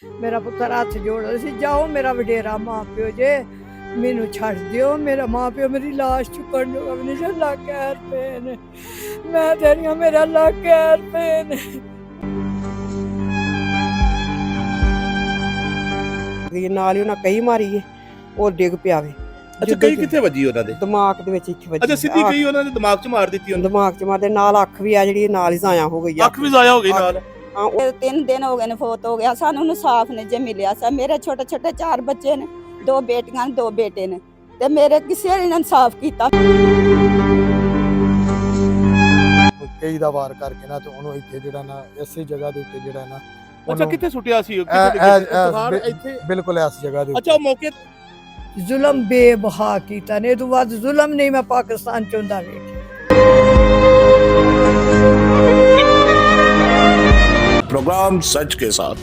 मेरा पुत्र हथ जोड़ रहा सी, जाओ मेरा वडेरा माँ प्यो जे, मैनू छड़ दियो, मेरा माँ प्यो मेरी लाश चुकन जो अपने जो लग गैर पे ने, मैं तेरिया मेरा लग गैर पे ने। ਨਾਲ ਹੀ ਉਹਨਾਂ ਕਈ ਮਾਰੀ ਏ, ਉਹ ਡਿੱਗ ਪਿਆ ਵੇ। ਅੱਛਾ, ਕਈ ਕਿੱਥੇ ਵੱਜੀ ਉਹਨਾਂ ਦੇ? ਦਿਮਾਗ ਦੇ ਵਿੱਚ ਇੱਥੇ ਵੱਜੀ। ਅੱਛਾ, ਸਿੱਧੀ ਕਈ ਉਹਨਾਂ ਦੇ ਦਿਮਾਗ 'ਚ ਮਾਰ ਦਿੱਤੀ ਉਹਨੇ? ਦਿਮਾਗ 'ਚ ਮਾਰਦੇ ਨਾਲ ਅੱਖ ਵੀ ਆ ਜਿਹੜੀ ਨਾਲ ਹੀ ਜ਼ਾਇਆ ਹੋ ਗਈ ਆ। ਅੱਖ ਵੀ ਜ਼ਾਇਆ ਹੋ ਗਈ ਨਾਲ? ਹਾਂ, 3 ਦਿਨ ਹੋ ਗਏ ਨੇ ਫੋਤ ਹੋ ਗਿਆ ਸਾਨੂੰ, ਇਨਸਾਫ ਨੇ ਜੇ ਮਿਲਿਆ ਸਾ। ਮੇਰੇ ਛੋਟੇ ਛੋਟੇ 4 ਬੱਚੇ ਨੇ, 2 ਬੇਟੀਆਂ 2 ਬੇਟੇ ਨੇ, ਤੇ ਮੇਰੇ ਕਿਸੇ ਨੇ ਇਨਸਾਫ ਕੀਤਾ। ਕਈ ਦਾ ਵਾਰ ਕਰਕੇ ਨਾ ਤੇ ਉਹਨੂੰ ਇੱਥੇ ਜਿਹੜਾ ਨਾ ਇਸੇ ਜਗ੍ਹਾ ਦੇ ਉੱਤੇ ਜਿਹੜਾ ਨਾ ਅੱਛਾ, ਕਿੱਥੇ ਸੁੱਟਿਆ ਸੀ? ਇੱਥੇ ਬਿਲਕੁਲ ਇਸ ਜਗ੍ਹਾ ਦੇ ਅੱਛਾ, ਮੌਕੇ जुलम बेबहा कीता ने, तो बाद जुलम नहीं मैं पाकिस्तान चाहता वेखिया। प्रोग्राम सच के साथ।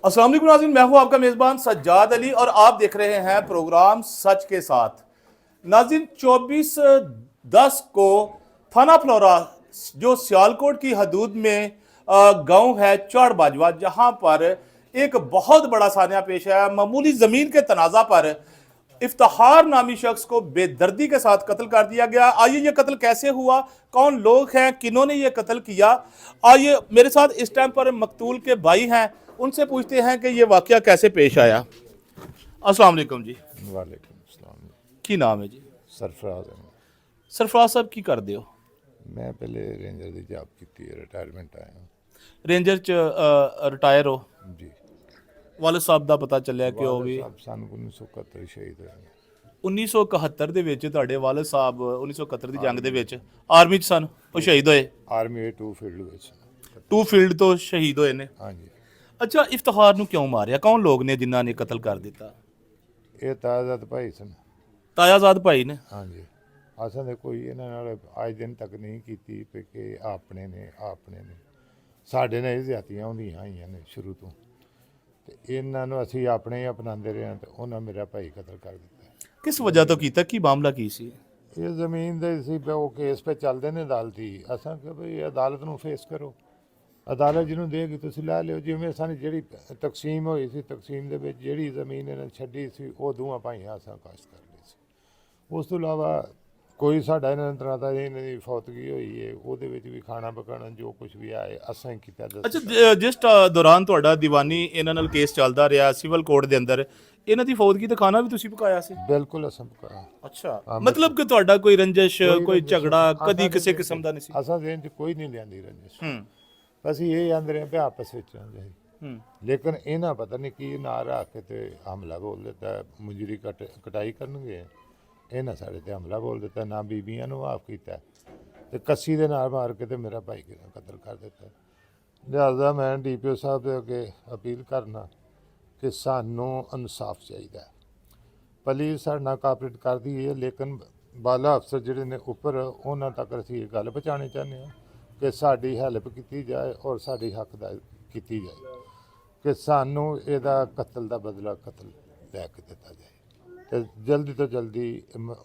अस्सलाम वालेकुम नाज़रीन, मैं हूं आपका मेज़बान सज्जाद अली और आप देख रहे हैं प्रोग्राम सच के साथ। नाज़रीन, 24/10 को थाना फ्लोरा जो सियालकोट की हदूद में गांव है चौड़ बाजवा, जहां पर एक बहुत बड़ा सानिया पेश है। मामूली ज़मीन के तनाज़ा पर इफ्तिखार नामी शख्स को बेदर्दी के साथ कत्ल कर दिया गया। आइए, ये कत्ल कैसे हुआ, कौन लोग हैं, किन्होंने ये कत्ल किया, आइए मेरे साथ इस टाइम पर मकतूल के भाई हैं, उनसे पूछते हैं कि ये वाक़या कैसे पेश आया। अस्सलाम वालेकुम जी। वालेकुम सलाम। की नाम है जी? सरफराज है। सरफराज साहब की कर दियो? मैं पहले रेंजर की जॉब की, रिटायरमेंट आया हूँ। रेंजर च रिटायर हो जी। वालिद साहब ਦਾ ਪਤਾ ਚੱਲਿਆ ਕਿ ਉਹ ਵੀ ਸਾਨੂੰ 1971 ਸ਼ਹੀਦ ਹੋਏ। 1971 ਦੇ ਵਿੱਚ ਤੁਹਾਡੇ ਵਾਲਿਦ ਸਾਹਿਬ 1971 ਦੀ ਜੰਗ ਦੇ ਵਿੱਚ ਆਰਮੀ 'ਚ ਸਨ, ਉਹ ਸ਼ਹੀਦ ਹੋਏ? ਆਰਮੀ 2 ਫੀਲਡ ਵਿੱਚ। 2 ਫੀਲਡ ਤੋਂ ਸ਼ਹੀਦ ਹੋਏ ਨੇ? ਹਾਂਜੀ। ਅੱਛਾ, ਇਫਤਿਖਾਰ ਨੂੰ ਕਿਉਂ ਮਾਰਿਆ? ਕੌਣ ਲੋਕ ਨੇ ਜਿਨ੍ਹਾਂ ਨੇ ਕਤਲ ਕਰ ਦਿੱਤਾ? ਇਹ ਤਾਜ਼ਾਦ ਭਾਈ ਸਨ। ਤਾਜ਼ਾਦ ਭਾਈ ਨੇ? ਹਾਂਜੀ। ਅਸਾਂ ਦੇ ਕੋਈ ਇਹਨਾਂ ਨਾਲ ਅੱਜ ਦਿਨ ਤੱਕ ਨਹੀਂ ਕੀਤੀ ਕਿ ਆਪਣੇ ਨੇ ਸਾਡੇ ਨਾਲ ਇਹ ਜ਼ਿਆਦਤੀਆਂ ਹੁੰਦੀਆਂ ਆਈਆਂ ਨੇ ਸ਼ੁਰੂ ਤੋਂ, ਤੇ ਇਹਨਾਂ ਨੂੰ ਅਸੀਂ ਆਪਣੇ ਹੀ ਅਪਣਾਉਂਦੇ ਰਹੇ ਹਾਂ, ਤੇ ਉਹਨਾਂ ਮੇਰਾ ਭਾਈ ਕਤਲ ਕਰ ਦਿੱਤਾ। ਕਿਸ ਵਜ੍ਹਾ ਤੋਂ ਕੀਤਾ? ਕੀ ਮਾਮਲਾ ਕੀ ਸੀ? ਇਹ ਜ਼ਮੀਨ ਦੇ ਸੀ, ਉਹ ਕੇਸ 'ਤੇ ਚੱਲਦੇ ਨੇ ਅਦਾਲਤੀ। ਅਸਾਂ ਕਿ ਭਈ ਅਦਾਲਤ ਨੂੰ ਫੇਸ ਕਰੋ, ਅਦਾਲਤ ਜਿਹਨੂੰ ਦੇਗੀ ਤੁਸੀਂ ਲੈ ਲਿਓ। ਜਿਵੇਂ ਸਾਨੂੰ ਜਿਹੜੀ ਤਕਸੀਮ ਹੋਈ ਸੀ, ਤਕਸੀਮ ਦੇ ਵਿੱਚ ਜਿਹੜੀ ਜ਼ਮੀਨ ਇਹਨਾਂ ਛੱਡੀ ਸੀ ਉਹ ਦੋਵਾਂ ਭਾਈਆਂ ਅਸਾਂ ਕਾਸ਼ਤ ਕਰ ਲਈ ਸੀ। ਉਸ ਤੋਂ ਇਲਾਵਾ ਕੋਈ ਸਾਡਾ ਇਹਨਾਂ ਤਰ੍ਹਾਂ ਦਾ ਇਹਨਾਂ ਦੀ ਫੌਤਗੀ ਹੋਈ ਹੈ, ਉਹਦੇ ਵਿੱਚ ਵੀ ਖਾਣਾ ਪਕਾਣਾ ਜੋ ਕੁਝ ਵੀ ਆਏ ਅਸਾਂ ਹੀ ਕੀਤਾ। ਅੱਛਾ, ਜਿਸ ਦੌਰਾਨ ਤੁਹਾਡਾ ਦੀਵਾਨੀ ਇਹਨਾਂ ਨਾਲ ਕੇਸ ਚੱਲਦਾ ਰਿਹਾ ਸਿਵਲ ਕੋਰਟ ਦੇ ਅੰਦਰ, ਇਹਨਾਂ ਦੀ ਫੌਤਗੀ ਤੇ ਖਾਣਾ ਵੀ ਤੁਸੀਂ ਪਕਾਇਆ ਸੀ? ਬਿਲਕੁਲ ਅਸਾਂ ਪਕਾਇਆ। ਅੱਛਾ, ਮਤਲਬ ਕਿ ਤੁਹਾਡਾ ਕੋਈ ਰੰਜਿਸ਼, ਕੋਈ ਝਗੜਾ ਕਦੀ ਕਿਸੇ ਕਿਸਮ ਦਾ ਨਹੀਂ ਸੀ? ਅਸਾਂ ਦੇ ਕੋਈ ਨਹੀਂ ਲਿਆਂਦੀ ਰੰਜਿਸ਼। ਅਸੀਂ ਇਹ ਆਂਦੇ ਰਹੇ ਆਪਸ ਵਿੱਚ ਰਹਿੰਦੇ ਸੀ, ਲੇਕਿਨ ਇਹਨਾਂ ਪਤਾ ਨਹੀਂ ਕੀ ਨਾ ਰੱਖ ਕੇ ਤੇ ਹਮਲਾ ਬੋਲ ਦਿੱਤਾ। ਮੁਜਰੀ ਕਟਾਈ ਕਰਨਗੇ, ਇਹਨਾਂ ਸਾਡੇ ਤੇ ਹਮਲਾ ਬੋਲ ਦਿੱਤਾ, ਨਾ ਬੀਬੀਆਂ ਨੂੰ ਮਾਫ ਕੀਤਾ, ਤੇ ਕੱਸੀ ਦੇ ਨਾਲ ਮਾਰ ਕੇ ਤੇ ਮੇਰਾ ਭਾਈ ਕਿਹਦਾ ਕਤਲ ਕਰ ਦਿੱਤਾ। ਲਿਹਾਜ਼ਾ ਮੈਂ DPO ਸਾਹਿਬ ਦੇ ਅੱਗੇ ਅਪੀਲ ਕਰਨਾ ਕਿ ਸਾਨੂੰ ਇਨਸਾਫ ਚਾਹੀਦਾ। ਪੁਲਿਸ ਸਾਡੇ ਨਾਲ ਕਾਪਰੇਟ ਕਰਦੀ ਹੈ, ਲੇਕਿਨ ਬਾਲਾ ਅਫਸਰ ਜਿਹੜੇ ਨੇ ਉੱਪਰ, ਉਹਨਾਂ ਤੱਕ ਅਸੀਂ ਇਹ ਗੱਲ ਪਹੁੰਚਾਉਣੀ ਚਾਹੁੰਦੇ ਹਾਂ ਕਿ ਸਾਡੀ ਹੈਲਪ ਕੀਤੀ ਜਾਏ ਔਰ ਸਾਡੀ ਹੱਕਦਾਰੀ ਕੀਤੀ ਜਾਏ ਕਿ ਸਾਨੂੰ ਇਹਦਾ ਕਤਲ ਦਾ ਬਦਲਾ ਕਤਲ ਲੈ ਕੇ ਦਿੱਤਾ ਜਾਏ, ਤੇ जल्दी तो जल्दी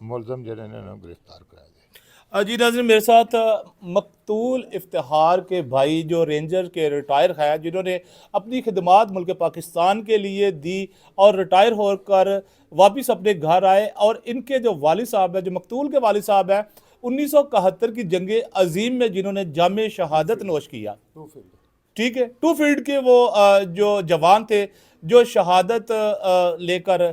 मुलजम जो गिरफ्तार कराया जाए। जी नाज़रीन, मेरे साथ मकतूल इफ्तिखार के भाई जो रेंजर के रिटायर हैं, जिन्होंने अपनी खिदमात मुल्क पाकिस्तान के लिए दी और रिटायर होकर वापस अपने घर आए, और इनके जो वालिद साहब हैं, जो मकतूल के वालिद साहब हैं, 1971 की जंग अजीम में जिन्होंने जामे शहादत नोश किया, ठीक है, 2 फील्ड के वो जो जवान थे जो शहादत लेकर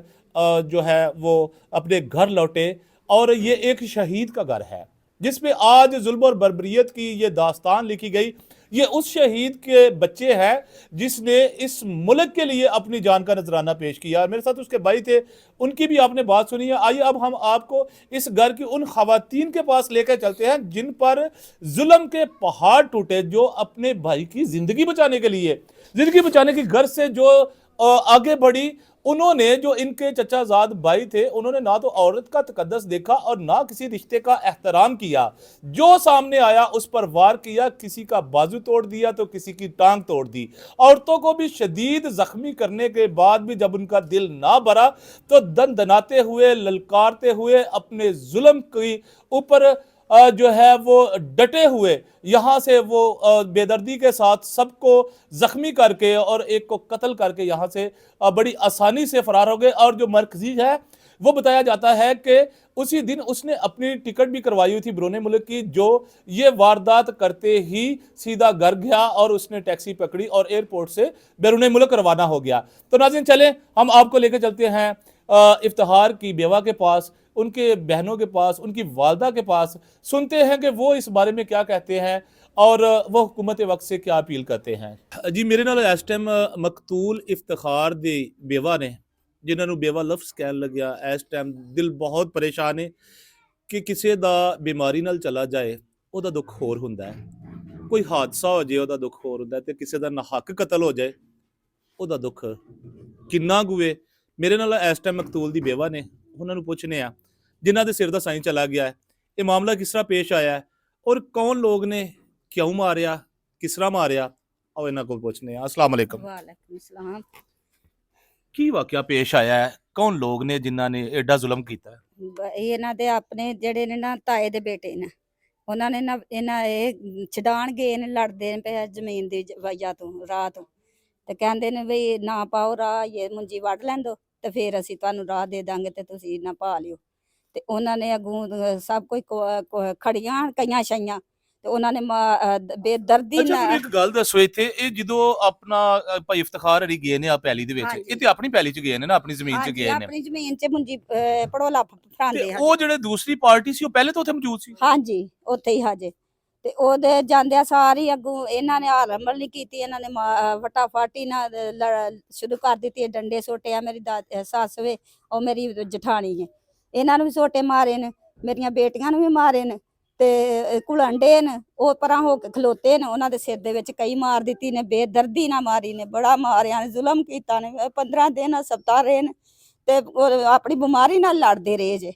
जो है वो अपने घर लौटे, और ये एक शहीद का घर है जिस पे आज जुल्म और बर्बरियत की ये दास्तान लिखी गई। ये उस शहीद के बच्चे हैं जिसने इस मुल्क के लिए अपनी जान का नजराना पेश किया। मेरे साथ उसके भाई थे, उनकी भी आपने बात सुनी है। आइए अब हम आपको इस घर की उन खवातीन के पास लेकर चलते हैं जिन पर जुल्म के पहाड़ टूटे, जो अपने भाई की जिंदगी बचाने के लिए, जिंदगी बचाने की गर्ज से जो आगे बढ़ी। उन्होंने, जो इनके चचाजाद भाई थे, उन्होंने ना तो औरत का तकद्दस देखा और ना किसी रिश्ते का एहतराम किया। जो सामने आया उस पर वार किया, किसी का बाजू तोड़ दिया तो किसी की टांग तोड़ दी। औरतों को भी शदीद जख्मी करने के बाद भी जब उनका दिल ना भरा तो दन दनाते हुए, ललकारते हुए अपने जुल्म के ऊपर जो है वो डटे हुए यहाँ से वो बेदर्दी के साथ सबको जख्मी करके और एक को कत्ल करके यहाँ से बड़ी आसानी से फरार हो गए। और जो मरकजी है वो बताया जाता है कि उसी दिन उसने अपनी टिकट भी करवाई हुई थी बैरून मुल्क की, जो ये वारदात करते ही सीधा घर गया और उसने टैक्सी पकड़ी और एयरपोर्ट से बैरून मुल्क रवाना हो गया। तो नाज़रीन चलें हम आपको लेकर चलते हैं इफ्तिखार की बेवा के पास, उनके बहनों के पास, उनकी वालदा के पास, सुनते हैं कि वो इस बारे में क्या कहते हैं और वो हुकूमत वक्त से क्या अपील करते हैं। जी मेरे नाल इस टाइम मकतूल इफ्तिखार दी बेवा ने, जिन्होंने बेवा लफ्ज़ कहन लग्या, इस टाइम दिल बहुत परेशान है कि किसी दा बीमारी नाल चला जाए ਉਹਦਾ दुख होर हुंदा है, कोई हादसा हो जाए ਉਹਦਾ दुख होर हुंदा है, ते किसी दा नाहक कतल हो जाए ਉਹਦਾ दुख किन्ना गुए। मेरे नाल इस टाइम मकतूल दी बेवा ने, उन्होंने पुछने आ जिन्हां दे सिर दा साईं चला गया है, ये मामला किस तरह पेश आया है और कौन लोग ने क्यों मारिया, किस तरह मारिया, और इन्हां कोल पुछने आ। अस्सलाम वालेकुम। वालेकुम सलाम। की वाकया पेश आया है, कौन लोग ने जिन्हां ने एडा जुल्म कीता है? ਇਹਨਾਂ ਦੇ ਆਪਣੇ ਜਿਹੜੇ ਨੇ ਨਾ ਤਾਏ ਦੇ ਬੇਟੇ ਨੇ, ਉਹਨਾਂ ਨੇ ਨਾ ਇਹਨਾਂ ਇਹ ਛਡਾਣ ਗਏ ਨੇ, ਲੜਦੇ ਨੇ ਪਏ ਜ਼ਮੀਨ ਦੀ ਵਜ੍ਹਾ ਤੋਂ ਰਾਹ ਤੋਂ, ਤੇ ਕਹਿੰਦੇ ਨੇ ਵੀ ਨਾ ਪਾਓ ਰਾਹ, ਇਹ ਮੁੰਜੀ ਵੱਢ ਲੈਂਦੋ ਤੇ ਫਿਰ ਅਸੀਂ ਤੁਹਾਨੂੰ ਰਾਹ ਦੇ ਦਾਂਗੇ ਤੇ ਤੁਸੀਂ ਨਾ ਪਾ ਲਿਓ। ਤੇ ਉਹਨਾਂ ਨੇ ਅੱਗੋਂ ਸਭ ਕੁਝ ਖੜੀਆਂ ਕਈਆਂ ਛਈਆਂ ਤੇ ਉਹਨਾਂ ਨੇ ਬੇਦਰਦੀ ਅੱਛਾ ਮੈਨੂੰ ਨਾਲ ਇੱਕ ਗੱਲ ਦੱਸੋ, ਇੱਥੇ ਇਹ ਜਦੋਂ ਆਪਣਾ ਭਾਈ ਇਫਤਖਾਰ ਅਲੀ ਗਏ ਨੇ ਆ ਪੈਲੀ ਦੇ ਵਿੱਚ, ਹਾਂਜੀ। ਇਹ ਤੇ ਆਪਣੀ ਪੈਲੀ ਚ ਗਏ ਨੇ ਨਾ, ਆਪਣੀ ਜ਼ਮੀਨ ਚ ਹਾਂਜੀ, ਗਏ ਨੇ, ਆਪਣੀ ਜ਼ਮੀਨ 'ਚ ਮੁੰਜੀ ਪੜੋਲਾ ਫੜਾਉਂਦੇ ਤੇ ਆ। ਉਹ ਜਿਹੜੇ ਦੂਸਰੀ ਪਾਰਟੀ ਸੀ ਉਹ ਪਹਿਲੇ ਤੋਂ ਉੱਥੇ ਮੌਜੂਦ ਸੀ? ਹਾਂਜੀ ਉੱਥੇ ਹੀ ਹਜੇ, ਤੇ ਉਹਦੇ ਜਾਂਦਿਆਂ ਸਾਰੀ ਅੱਗੋਂ ਇਹਨਾਂ ਨੇ ਹਾਰਮਲ ਨਹੀਂ ਕੀਤੀ, ਇਹਨਾਂ ਨੇ ਫਟਾਫਟ ਨਾਲ ਸ਼ੁਰੂ ਕਰ ਦਿੱਤੀ, ਡੰਡੇ ਸੋਟਿਆ ਮੇਰੀ ਸੱਸ ਵੇ ਉਹ ਮੇਰੀ ਜਠਾਣੀ ਹੈ, ਇਹਨਾਂ ਨੂੰ ਵੀ ਸੋਟੇ ਮਾਰੇ ਨੇ, ਮੇਰੀਆਂ ਬੇਟੀਆਂ ਨੂੰ ਵੀ ਮਾਰੇ ਨੇ, ਤੇ ਘੁਲੰਡੇ ਨੇ ਉਹ ਪਰਾਂ ਹੋ ਕੇ ਖਲੋਤੇ ਨੇ, ਉਹਨਾਂ ਦੇ ਸਿਰ ਦੇ ਵਿੱਚ ਕਈ ਮਾਰ ਦਿੱਤੀ ਨੇ, ਬੇਦਰਦੀ ਨਾਲ ਮਾਰੀ ਨੇ, ਬੜਾ ਮਾਰਿਆ ਨੇ, ਜ਼ੁਲਮ ਕੀਤਾ ਨੇ, 15 ਦਿਨ ਹਸਪਤਾਲ ਰਹੇ ਨੇ ਤੇ ਆਪਣੀ ਬਿਮਾਰੀ ਨਾਲ ਲੜਦੇ ਰਹੇ ਜੇ।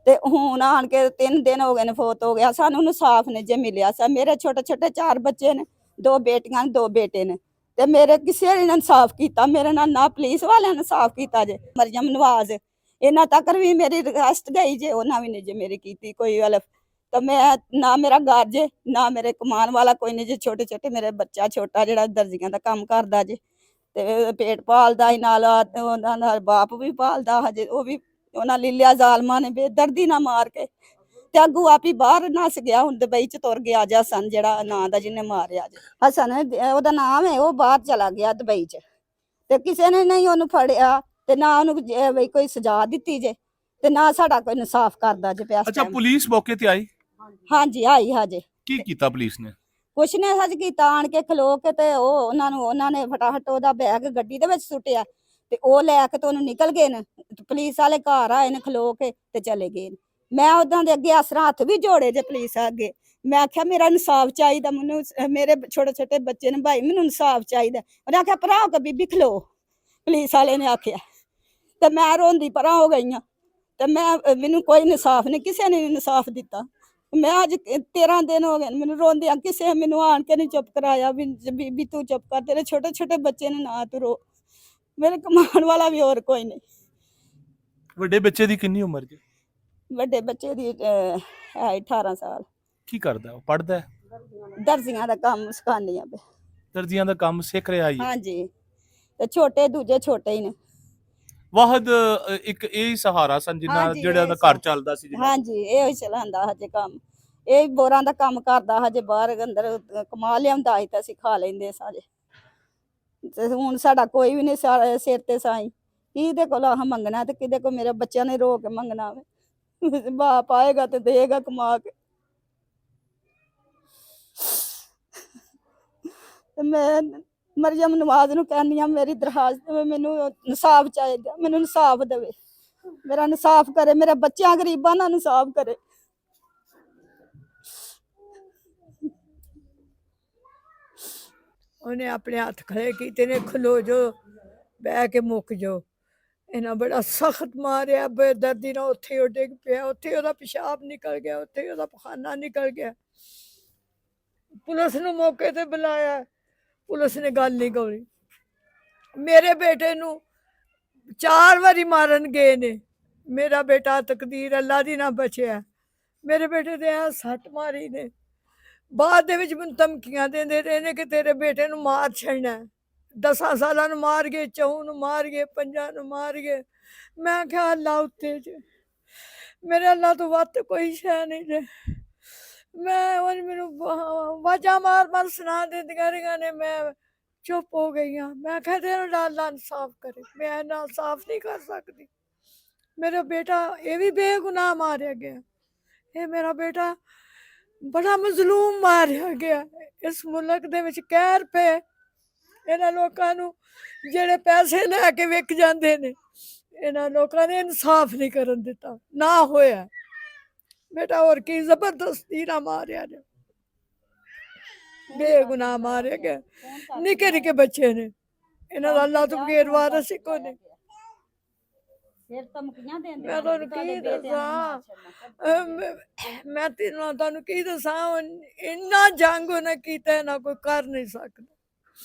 ਤੇ ਹੁਣ ਆਣ ਕੇ 3 ਦਿਨ ਹੋ ਗਏ ਨੇ ਫੌਤ ਹੋ ਗਿਆ, ਸਾਨੂੰ ਇਨਸਾਫ ਨੇ ਜੇ ਮਿਲਿਆ ਸਾ। ਮੇਰੇ ਛੋਟੇ ਛੋਟੇ 4 ਬੱਚੇ ਨੇ, 2 ਬੇਟੀਆਂ 2 ਬੇਟੇ ਨੇ, ਤੇ ਮੇਰੇ ਕਿਸੇ ਨੇ ਇਨਸਾਫ ਕੀਤਾ ਮੇਰੇ ਨਾਲ, ਨਾ ਪੁਲਿਸ ਵਾਲਿਆਂ ਨੇ ਇਨਸਾਫ ਕੀਤਾ ਜੇ। ਮਰੀਮ ਨਵਾਜ਼ ਇਹਨਾਂ ਤੱਕ ਵੀ ਮੇਰੀ ਰਿਕਵੈਸਟ ਗਈ ਜੇ, ਉਹਨਾਂ ਵੀ ਨੇ ਜੇ ਮੇਰੀ ਕੀਤੀ ਕੋਈ ਗੱਲ, ਤਾਂ ਮੈਂ ਨਾ ਮੇਰਾ ਘਰ ਜੇ ਨਾ ਮੇਰੇ ਕਮਾਉਣ ਵਾਲਾ ਕੋਈ ਨਹੀਂ ਜੇ। ਛੋਟੇ ਛੋਟੇ ਮੇਰੇ ਬੱਚਾ ਛੋਟਾ ਜਿਹੜਾ ਦਰਜੀਆਂ ਦਾ ਕੰਮ ਕਰਦਾ ਜੇ, ਤੇ ਪੇਟ ਪਾਲਦਾ ਹੀ ਨਾਲ, ਉਹਨਾਂ ਨਾਲ ਬਾਪ ਵੀ ਪਾਲਦਾ ਹਜੇ, ਉਹ ਵੀ ਉਹਨਾਂ ਲੀਲਿਆ ਜ਼ਾਲਮਾਂ ਨੇ ਬੇਦਰਦੀ ਨਾਲ ਮਾਰ ਕੇ, ਤੇ ਅੱਗੂ ਆਪ ਹੀ ਬਾਹਰ ਨੱਸ ਗਿਆ, ਹੁਣ ਦੁਬਈ ਚ ਤੁਰ ਗਿਆ ਜਾ ਹਸਨ, ਜਿਹੜਾ ਨਾਂ ਦਾ ਜਿਹਨੇ ਮਾਰਿਆ ਜੇ ਹਸਨ ਉਹਦਾ ਨਾਮ ਹੈ, ਉਹ ਬਾਹਰ ਚਲਾ ਗਿਆ ਦੁਬਈ ਚ, ਤੇ ਕਿਸੇ ਨੇ ਨਹੀਂ ਉਹਨੂੰ ਫੜਿਆ ਤੇ ਨਾ ਉਹਨੂੰ ਬਈ ਕੋਈ ਸਜ਼ਾ ਦਿੱਤੀ ਜੇ, ਤੇ ਨਾ ਸਾਡਾ ਕੋਈ ਇਨਸਾਫ ਕਰਦਾ ਜੇ ਪਿਆ। ਅੱਛਾ ਪੁਲਿਸ ਮੌਕੇ ਤੇ ਆਈ? ਹਾਂਜੀ ਆਈ ਹਜੇ। ਕੀ ਕੀਤਾ ਪੁਲਿਸ ਨੇ? ਕੁਛ ਨੇ ਹਜ ਕੀਤਾ, ਆਣ ਕੇ ਖਲੋ ਕੇ ਤੇ ਉਹਨਾਂ ਨੇ ਫਟਾਫਟ ਉਹਦਾ ਬੈਗ ਗੱਡੀ ਦੇ ਵਿੱਚ ਸੁੱਟਿਆ, ਤੇ ਉਹ ਲੈ ਕੇ ਤੇ ਉਹਨੂੰ ਨਿਕਲ ਗਏ ਨੇ। ਪੁਲਿਸ ਵਾਲੇ ਘਰ ਆਏ ਨੇ ਖਲੋ ਕੇ ਤੇ ਚਲੇ ਗਏ ਨੇ। ਮੈਂ ਉਦਾਂ ਦੇ ਅੱਗੇ ਆਸਰਾ ਹੱਥ ਵੀ ਜੋੜੇ ਜੇ ਪੁਲਿਸ ਅੱਗੇ, ਮੈਂ ਆਖਿਆ ਮੇਰਾ ਇਨਸਾਫ ਚਾਹੀਦਾ, ਮੈਨੂੰ ਮੇਰੇ ਛੋਟੇ ਛੋਟੇ ਬੱਚੇ ਨੇ, ਭਾਈ ਮੈਨੂੰ ਇਨਸਾਫ ਚਾਹੀਦਾ। ਉਹਨੇ ਆਖਿਆ ਭਰਾ ਹੋ ਕੇ ਬੀਬੀ ਖਲੋ, ਪੁਲਿਸ ਵਾਲੇ ਨੇ ਆਖਿਆ, ਤੇ ਮੈਂ ਰੋਂਦੀ ਪਰਾਂ ਹੋ ਗਈ ਹਾਂ, ਤੇ ਮੈਨੂੰ ਕੋਈ ਇਨਸਾਫ ਨਹੀਂ, ਕਿਸੇ ਨੇ ਇਨਸਾਫ ਦਿੱਤਾ। ਮੈਂ ਅੱਜ 13 ਦਿਨ ਹੋ ਗਏ ਮੈਨੂੰ ਰੋਂਦਿਆਂ, ਕਿਸੇ ਮੈਨੂੰ ਆਣ ਕੇ ਨਹੀਂ ਚੁੱਪ ਕਰਾਇਆ ਵੀ ਬੀਬੀ ਤੂੰ ਚੁੱਪ ਕਰ, ਤੇਰੇ ਛੋਟੇ ਛੋਟੇ ਬੱਚੇ ਨੇ, ਨਾ ਤੂੰ ਰੋ, ਮੇਰੇ ਕਮਾਉਣ ਵਾਲਾ ਵੀ ਹੋਰ ਕੋਈ ਨਹੀਂ। ਵੱਡੇ ਬੱਚੇ ਦੀ ਕਿੰਨੀ ਉਮਰ ਜੀ? ਵੱਡੇ ਬੱਚੇ ਦੀ ਹੈ 18 ਸਾਲ। ਕੀ ਕਰਦਾ ਉਹ? ਪੜਦਾ? ਦਰਜੀਆਂ ਦਾ ਕੰਮ ਸਿਖਾਉਂਦੀ ਆ। ਦਰਜੀਆਂ ਦਾ ਕੰਮ ਸਿੱਖ ਰਿਹਾ ਜੀ? ਹਾਂਜੀ, ਤੇ ਛੋਟੇ ਦੂਜੇ ਛੋਟੇ ਹੀ ਨੇ। ਵਾਹਦ ਇੱਕ ਇਹ ਹੀ ਸਹਾਰਾ ਸਨ ਜਿਨ੍ਹਾਂ ਹਾਂਜੀ, ਜਿਹੜਾ ਇਹ ਦਾ ਘਰ ਚੱਲਦਾ ਸੀ? ਹਾਂਜੀ ਇਹ ਹੀ ਚਲਾਉਂਦਾ ਹਜੇ ਕੰਮ, ਇਹ ਬੋਰਾਂ ਦਾ ਕੰਮ ਕਰਦਾ ਹਜੇ, ਬਾਹਰ ਅੰਦਰ ਕਮਾ ਲਿਆਉਂਦਾ ਸੀ ਤਾਂ ਅਸੀਂ ਖਾ ਲੈਂਦੇ ਸਾਰੇ। ਤੇ ਹੁਣ ਸਾਡਾ ਕੋਈ ਵੀ ਨਹੀਂ ਸਿਰ ਤੇ ਸਾਈ, ਕਿਹਦੇ ਕੋਲ ਆਹ ਮੰਗਣਾ, ਤੇ ਕਿਹਦੇ ਕੋਲ ਮੇਰੇ ਬੱਚਿਆਂ ਨੇ ਰੋ ਕੇ ਮੰਗਣਾ ਵੇ। ਬਾਪ ਆਏਗਾ ਤੇ ਦੇਗਾ ਕਮਾ ਕੇ। ਤੇ ਮੈਂ ਮਰੀਮ ਨਵਾਜ਼ ਨੂੰ ਕਹਿੰਦੀ ਆ, ਮੇਰੀ ਦਰਖਾਸਤ ਮੈਨੂੰ ਇਨਸਾਫ ਚਾਹੀਦਾ, ਮੈਨੂੰ ਇਨਸਾਫ ਦੇਵੇ, ਮੇਰਾ ਇਨਸਾਫ ਕਰੇ, ਮੇਰੇ ਬੱਚਿਆਂ ਗਰੀਬਾਂ ਦਾ ਇਨਸਾਫ ਕਰੇ। ਉਹਨੇ ਆਪਣੇ ਹੱਥ ਖੜੇ ਕੀਤੇ ਨੇ, ਖਲੋ ਜੋ, ਬਹਿ ਕੇ ਮੁੱਕ ਜੋ। ਇਹਨਾਂ ਬੜਾ ਸਖਤ ਮਾਰਿਆ ਬੇਦਰਦੀ ਨਾਲ, ਉੱਥੇ ਉਹ ਡਿੱਗ ਪਿਆ, ਉੱਥੇ ਉਹਦਾ ਪਿਸ਼ਾਬ ਨਿਕਲ ਗਿਆ, ਉੱਥੇ ਉਹਦਾ ਪਖਾਨਾ ਨਿਕਲ ਗਿਆ। ਪੁਲਿਸ ਨੂੰ ਮੌਕੇ ਤੇ ਬੁਲਾਇਆ, ਪੁਲਿਸ ਨੇ ਗੱਲ ਨਹੀਂ ਕਰੀ। ਮੇਰੇ ਬੇਟੇ ਨੂੰ 4 ਵਾਰੀ ਮਾਰਨ ਗਏ ਨੇ, ਮੇਰਾ ਬੇਟਾ ਤਕਦੀਰ ਅੱਲਾ ਦੀ ਨਾ ਬਚਿਆ। ਮੇਰੇ ਬੇਟੇ ਦੇ ਆ ਸੱਟ ਮਾਰੀ ਨੇ। ਬਾਅਦ ਦੇ ਵਿੱਚ ਮੈਨੂੰ ਧਮਕੀਆਂ ਦਿੰਦੇ ਰਹੇ ਨੇ ਕਿ ਤੇਰੇ ਬੇਟੇ ਨੂੰ ਮਾਰ ਛੱਡਣਾ ਹੈ। 10 ਸਾਲਾਂ ਨੂੰ ਮਾਰ ਗਏ, 4 ਨੂੰ ਮਾਰ ਗਏ, 5 ਨੂੰ ਮਾਰ ਗਏ। ਮੈਂ ਕਿਹਾ ਅੱਲਾ ਉੱਤੇ ਜੇ, ਮੇਰੇ ਅੱਲਾ ਤੋਂ ਵੱਧ ਤਾਂ ਕੋਈ ਸ਼ੈ ਨਹੀਂ ਜੇ। ਮੈਂ ਉਹ ਮੈਨੂੰ ਵਾਜਾ ਮਾਰ ਮਾਰ ਸੁਣਾ ਦਿੰਦੀਆਂ ਰਹੀਆਂ ਨੇ। ਮੈਂ ਚੁੱਪ ਹੋ ਗਈ ਹਾਂ। ਮੈਂ ਕਿਹਾ ਤੇਰਾ ਅੱਲਾ ਇਨਸਾਫ ਕਰੇ, ਮੈਂ ਇਨਸਾਫ ਨਹੀਂ ਕਰ ਸਕਦੀ। ਮੇਰਾ ਬੇਟਾ ਇਹ ਵੀ ਬੇਗੁਨਾਹ ਮਾਰਿਆ ਗਿਆ। ਇਹ ਮੇਰਾ ਬੇਟਾ ਬੜਾ ਮਜ਼ਲੂਮ ਮਾਰਿਆ ਗਿਆ। ਇਸ ਮੁਲਕ ਦੇ ਵਿੱਚ ਕਹਿਰ ਪਏ ਇਹਨਾਂ ਲੋਕਾਂ ਨੂੰ ਜਿਹੜੇ ਪੈਸੇ ਲੈ ਕੇ ਵਿਕ ਜਾਂਦੇ ਨੇ। ਇਹਨਾਂ ਲੋਕਾਂ ਨੇ ਇਨਸਾਫ ਨਹੀਂ ਕਰਨ ਦਿੱਤਾ, ਨਾ ਹੋਇਆ। ਬੇਟਾ ਹੋਰ ਕੀ ਜ਼ਬਰਦਸਤੀ ਨਾ ਮਾਰਿਆ ਨੇ, ਬੇਗੁਨਾਹ ਮਾਰੇ ਗਏ। ਨਿੱਕੇ ਨਿੱਕੇ ਬੱਚੇ ਨੇ, ਇਹਨਾਂ ਦਾ ਅੱਲਾ ਤੋਂ ਬਗੈਰ ਵਾਰਿਸ ਹੀ ਕੋਈ ਨਹੀਂ। ਫਿਰ ਧਮਕੀਆਂ ਦਿੰਦੇ ਮੈਂ ਤੁਹਾਨੂੰ ਕੀ ਦੱਸਾਂ, ਮੈਂ ਤੁਹਾਨੂੰ ਕੀ ਦੱਸਾਂ। ਇੰਨਾ ਜੰਗ ਉਹਨੇ ਕੀਤਾ ਨਾ ਕੋਈ ਕਰ ਨਹੀਂ ਸਕਦਾ।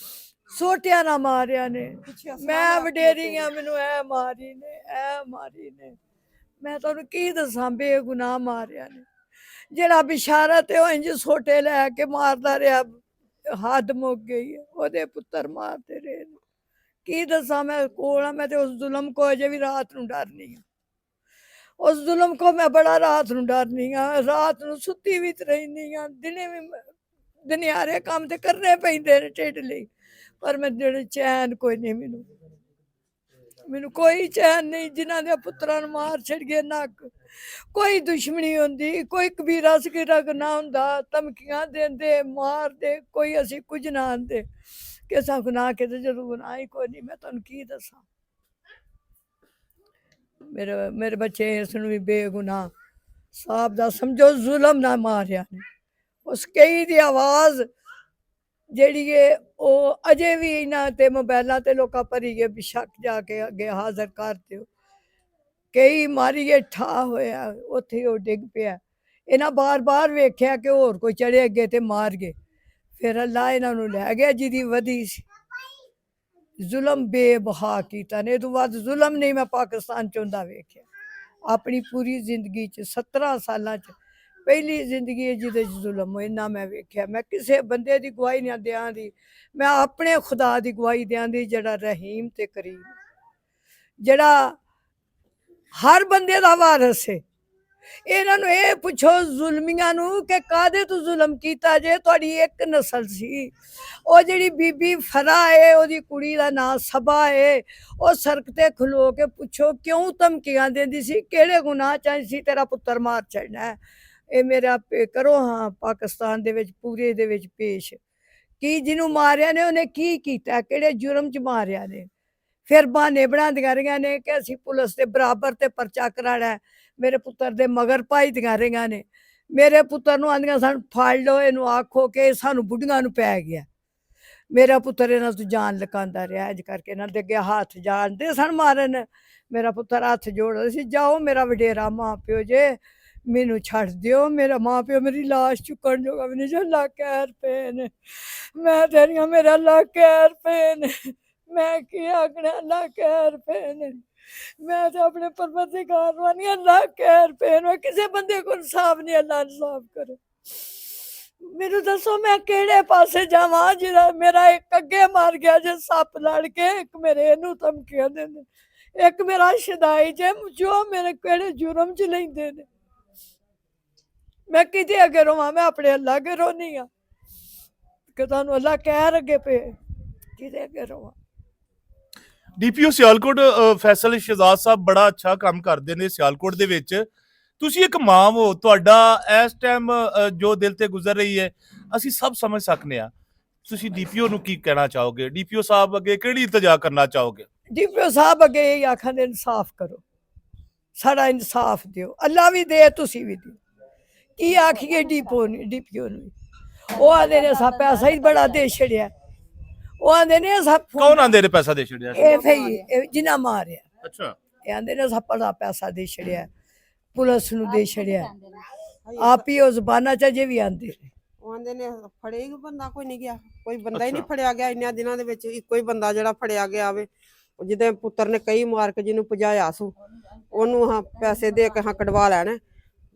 ਸੋਟਿਆ ਨਾ ਮਾਰਿਆ ਨੇ। ਮੈਂ ਵਡੇਰੀ ਆ, ਮੈਨੂੰ ਐ ਮਾਰੀ ਨੇ, ਐ ਮਾਰੀ ਨੇ। ਮੈਂ ਤੁਹਾਨੂੰ ਕੀ ਦੱਸਾਂ, ਬੇਗੁਨਾਹ ਮਾਰਿਆ ਨੇ। ਜਿਹੜਾ ਬਿਸ਼ਾਰਤ ਹੈ ਉਹ ਇੰਜ ਸੋਟੇ ਲੈ ਕੇ ਮਾਰਦਾ ਰਿਹਾ, ਹੱਦ ਮੁੱਕ ਗਈ ਹੈ। ਉਹਦੇ ਪੁੱਤਰ ਮਾਰਦੇ ਰਹੇ ਨੇ। ਕੀ ਦੱਸਾਂ, ਮੈਂ ਕੋਲ ਆ। ਮੈਂ ਤੇ ਉਸ ਜ਼ੁਲਮ ਕੋ ਅਜੇ ਵੀ ਰਾਤ ਨੂੰ ਡਰਨੀ ਆ। ਉਸ ਜ਼ੁਲਮ ਕੋ ਮੈਂ ਬੜਾ ਰਾਤ ਨੂੰ ਡਰਨੀ ਆ। ਰਾਤ ਨੂੰ ਸੁੱਤੀ ਵੀ ਰਹਿੰਦੀ ਆ, ਦਿਨੇ ਵੀ ਦੁਨਿਆਰੇ ਕੰਮ ਤੇ ਕਰਨੇ ਪੈਂਦੇ ਨੇ ਢਿੱਡ ਲਈ। ਪਰ ਮੈਂ ਜਿਹੜੇ ਚੈਨ ਕੋਈ ਨਹੀਂ, ਮੈਨੂੰ ਕੋਈ ਚੈਨ ਨਹੀਂ। ਜਿਨ੍ਹਾਂ ਦੇ ਪੁੱਤਰਾਂ ਨੂੰ ਮਾਰ ਛੱਡ ਗਏ ਨੱਕ, ਕੋਈ ਦੁਸ਼ਮਣੀ ਹੁੰਦੀ, ਕੋਈ ਕਬੀਰਾ ਸਗੀਰਾ ਗੁਨਾਹ ਹੁੰਦਾ, ਧਮਕੀਆਂ ਦਿੰਦੇ, ਮਾਰਦੇ, ਕੋਈ ਅਸੀਂ ਕੁਝ ਨਾ ਆਂਦੇ। ਕਿਸਾ ਗੁਨਾਹ ਕਿਤੇ ਜਦੋਂ ਗੁਨਾਹ ਹੀ ਕੋਈ ਨਹੀਂ। ਮੈਂ ਤੁਹਾਨੂੰ ਕੀ ਦੱਸਾਂ, ਮੇਰੇ ਬੱਚੇ ਇਸ ਨੂੰ ਵੀ ਬੇਗੁਨਾਹ ਸਾਹਿਬ ਦਾ ਸਮਝੋ ਜ਼ੁਲਮ ਨਾ ਮਾਰਿਆ ਨੇ। ਉਸ ਕਈ ਦੀ ਆਵਾਜ਼ ਜਿਹੜੀ ਹੈ ਉਹ ਅਜੇ ਵੀ ਇਹਨਾਂ ਤੇ ਮੋਬਾਇਲਾਂ ਤੇ ਲੋਕਾਂ ਭਰੀ ਗਏ, ਬਿਸ਼ੱਕ ਜਾ ਕੇ ਅੱਗੇ ਹਾਜ਼ਰ ਕਰ ਦਿਓ। ਕਈ ਮਾਰੀਏ ਠਾ ਹੋਇਆ, ਉੱਥੇ ਉਹ ਡਿੱਗ ਪਿਆ। ਇਹਨਾਂ ਬਾਰ ਵੇਖਿਆ ਕਿ ਹੋਰ ਕੋਈ ਚੜੇ ਅੱਗੇ ਤੇ ਮਾਰ ਗਏ। ਫਿਰ ਅੱਲਾ ਇਹਨਾਂ ਨੂੰ ਲੈ ਗਿਆ ਜਿਹਦੀ ਵਧੀ ਸੀ। ਜ਼ੁਲਮ ਬੇਬਹਾ ਕੀਤਾ ਨੇ। ਇਹ ਤੋਂ ਬਾਅਦ ਜ਼ੁਲਮ ਨਹੀਂ ਮੈਂ ਪਾਕਿਸਤਾਨ ਚਾਹੁੰਦਾ ਵੇਖਿਆ ਆਪਣੀ ਪੂਰੀ ਜ਼ਿੰਦਗੀ 'ਚ। 17 ਸਾਲਾਂ 'ਚ ਪਹਿਲੀ ਜ਼ਿੰਦਗੀ ਹੈ ਜਿਹਦੇ 'ਚ ਜ਼ੁਲਮ ਇੰਨਾ ਮੈਂ ਵੇਖਿਆ। ਮੈਂ ਕਿਸੇ ਬੰਦੇ ਦੀ ਗਵਾਹੀ ਨਾ ਦਿਆਂ ਦੀ, ਮੈਂ ਆਪਣੇ ਖੁਦਾ ਦੀ ਗਵਾਹੀ ਦਿਆਂ ਦੀ, ਜਿਹੜਾ ਰਹੀਮ ਤੇ ਕਰੀਮ, ਜਿਹੜਾ ਹਰ ਬੰਦੇ ਦਾ ਵਾਰਿਸ ਹੈ। ਇਹਨਾਂ ਨੂੰ ਇਹ ਪੁੱਛੋ ਜ਼ੁਲਮੀਆਂ ਨੂੰ ਕਿ ਕਾਹਦੇ ਤੋਂ ਜ਼ੁਲਮ ਕੀਤਾ ਜੇ। ਤੁਹਾਡੀ ਇੱਕ ਨਸਲ ਸੀ। ਉਹ ਜਿਹੜੀ ਬੀਬੀ ਫਰਾ ਹੈ, ਉਹਦੀ ਕੁੜੀ ਦਾ ਨਾਂ ਸਬਾ ਹੈ। ਉਹ ਸੜਕ ਤੇ ਖਲੋ ਕੇ ਪੁੱਛੋ ਕਿਉਂ ਧਮਕੀਆਂ ਦਿੰਦੀ ਸੀ, ਕਿਹੜੇ ਗੁਨਾਹ 'ਚ ਸੀ ਤੇਰਾ ਪੁੱਤਰ ਮਾਰ ਛੱਡਣਾ ਹੈ। ਇਹ ਮੇਰਾ ਕਰੋ ਹਾਂ ਪਾਕਿਸਤਾਨ ਦੇ ਵਿੱਚ ਪੂਰੇ ਦੇ ਵਿੱਚ ਪੇਸ਼ ਕੀ ਜਿਹਨੂੰ ਮਾਰਿਆ ਨੇ ਉਹਨੇ ਕੀ ਕੀਤਾ, ਕਿਹੜੇ ਜੁਰਮ 'ਚ ਮਾਰਿਆ ਨੇ। ਫਿਰ ਬਹਾਨੇ ਬਣਾਉਂਦੀਆਂ ਰਹੀਆਂ ਨੇ ਕਿ ਅਸੀਂ ਪੁਲਿਸ ਦੇ ਬਰਾਬਰ ਤੇ ਪਰਚਾ ਕਰਾਣਾ। ਮੇਰੇ ਪੁੱਤਰ ਦੇ ਮਗਰ ਪਾਈ ਦੀਆਂ ਰਹੀਆਂ ਨੇ। ਮੇਰੇ ਪੁੱਤਰ ਨੂੰ ਆਂਦੀਆਂ ਸਾਨੂੰ ਫੜ ਲਓ, ਇਹਨੂੰ ਆਖੋ ਕਿ ਸਾਨੂੰ ਬੁੱਢੀਆਂ ਨੂੰ ਪੈ ਗਿਆ। ਮੇਰਾ ਪੁੱਤਰ ਇਹਨਾਂ ਤੋਂ ਜਾਨ ਲਕਾਉਂਦਾ ਰਿਹਾ। ਇੰਜ ਕਰਕੇ ਇਹਨਾਂ ਦੇ ਅੱਗੇ ਹੱਥ ਜਾਣਦੇ ਸਨ ਮਾਰਨ। ਮੇਰਾ ਪੁੱਤਰ ਹੱਥ ਜੋੜਦਾ ਸੀ, ਜਾਓ ਮੇਰਾ ਵਡੇਰਾ ਮਾਂ ਪਿਓ ਜੇ, ਮੈਨੂੰ ਛੱਡ ਦਿਓ। ਮੇਰਾ ਮਾਂ ਪਿਓ ਮੇਰੀ ਲਾਸ਼ ਚੁੱਕਣ ਜੋਗਾ ਵੀ ਨਹੀਂ ਜੇ। ਅੱਲਾ ਕਹਿਰ ਪਏ ਨੇ, ਮੈਂ ਤੇਰੀਆਂ ਮੇਰਾ ਅੱਲਾ ਕਹਿਰ ਪਏ ਨੇ। ਮੈਂ ਕੀ ਆਖਣਾ, ਅੱਲਾ ਕਹਿਰ ਪਏ ਨੇ। ਮੈਂ ਤਾਂ ਆਪਣੇ ਪਰਵਰਦਿਗਾਰ ਵਾਲੀ ਅੱਲਾ ਕਹਿਰ ਪਏ ਨੇ। ਕਿਸੇ ਬੰਦੇ ਕੋਲ ਇਨਸਾਫ ਨਹੀਂ, ਅੱਲਾ ਇਨਸਾਫ ਕਰੇ। ਮੈਨੂੰ ਦੱਸੋ ਮੈਂ ਕਿਹੜੇ ਪਾਸੇ ਜਾਵਾਂ। ਜਿਹੜਾ ਮੇਰਾ ਇੱਕ ਅੱਗੇ ਮਰ ਗਿਆ ਜੇ ਸੱਪ ਲੜ ਕੇ, ਇੱਕ ਮੇਰੇ ਇਹਨੂੰ ਧਮਕੀਆਂ ਦਿੰਦੇ, ਇੱਕ ਮੇਰਾ ਸ਼ਦਾਈ ਜੇ ਜੋ ਮੇਰੇ ਕਿਹੜੇ ਜੁਰਮ 'ਚ ਲੈਂਦੇ ਨੇ। ਮੈਂ ਕਿਤੇ ਅੱਗੇ ਰੋਵਾਂ, ਮੈਂ ਆਪਣੇ ਅੱਲਾ ਅੱਗੇ ਰੋਨੀ ਆ ਕਿ ਤੁਹਾਨੂੰ ਅੱਲਾ ਕਹਿਰ ਅੱਗੇ ਪਏ, ਕਿਤੇ ਅੱਗੇ ਰੋਵਾਂ। ਡੀਪੀਓ ਸਿਆਲਕੋਟ ਫੈਸਲ ਸ਼ਹਜ਼ਾਦ ਸਾਹਿਬ ਬੜਾ ਅੱਛਾ ਕੰਮ ਕਰਦੇ ਨੇ ਸਿਆਲਕੋਟ ਦੇ ਵਿੱਚ। ਤੁਸੀਂ ਇੱਕ ਮਾਂ ਹੋ, ਤੁਹਾਡਾ ਇਸ ਟਾਈਮ ਜੋ ਦਿਲ ਤੇ ਗੁਜ਼ਰ ਰਹੀ ਹੈ ਅਸੀਂ ਸਭ ਸਮਝ ਸਕਨੇ ਆ। ਤੁਸੀਂ ਡੀਪੀਓ ਨੂੰ ਕੀ ਕਹਿਣਾ ਚਾਹੋਗੇ? ਡੀਪੀਓ ਸਾਹਿਬ ਅੱਗੇ ਕਿਹੜੀ ਇਲਤਜਾ ਕਰਨਾ ਚਾਹੋਗੇ? ਡੀਪੀਓ ਸਾਹਿਬ ਅੱਗੇ ਇਹ ਆਖਾਂਦੇ ਇਨਸਾਫ ਕਰੋ, ਸਾਡਾ ਇਨਸਾਫ ਦਿਓ। ਅੱਲਾ ਵੀ ਦੇ, ਤੁਸੀਂ ਵੀ ਦਿਓ। ਕੀ ਆਖੀਏ ਡੀਪੀਓ ਨੂੰ? ਉਹ ਆਂਦੇ ਨੇ ਸਾ ਪੈਸਾ ਹੀ ਬੜਾ ਦੇ ਛੜਿਆ। ਉਹ ਆਂਦੇ ਨੇ ਸਭ ਕੌਣ ਆਂਦੇ ਨੇ ਪੈਸਾ ਦੇ ਛੜਿਆ? ਇਹ ਫਈ ਜਿਨ੍ਹਾਂ ਮਾਰਿਆ। ਅੱਛਾ, ਇਹ ਆਂਦੇ ਨੇ ਸਭ ਬੜਾ ਪੈਸਾ ਦੇ ਛੜਿਆ, ਪੁਲਿਸ ਨੂੰ ਦੇ ਛੜਿਆ। ਆਪ ਹੀ ਉਹ ਜ਼ਬਾਨਾਂ 'ਚ ਅਜੇ ਵੀ ਆਂਦੇ ਨੇ। ਉਹ ਆਂਦੇ ਨੇ ਫੜੇ ਹੀ ਬੰਦਾ ਕੋਈ ਨਹੀਂ ਗਿਆ, ਕੋਈ ਬੰਦਾ ਹੀ ਨਹੀਂ ਫੜਿਆ ਗਿਆ। ਇੰਨਿਆਂ ਦਿਨਾਂ ਦੇ ਵਿੱਚ ਇੱਕੋ ਹੀ ਬੰਦਾ ਜਿਹੜਾ ਫੜਿਆ ਗਿਆ ਵੇ, ਜਿਹਦੇ ਪੁੱਤਰ ਨੇ ਕਈ ਮਾਰ ਕੇ ਜਿਹਨੂੰ ਭਜਾਇਆ ਸੂ, ਉਹਨੂੰ ਹਾਂ ਪੈਸੇ ਦੇ ਕੇ ਹਾਂ ਕਢਵਾ ਲੈਣਾ।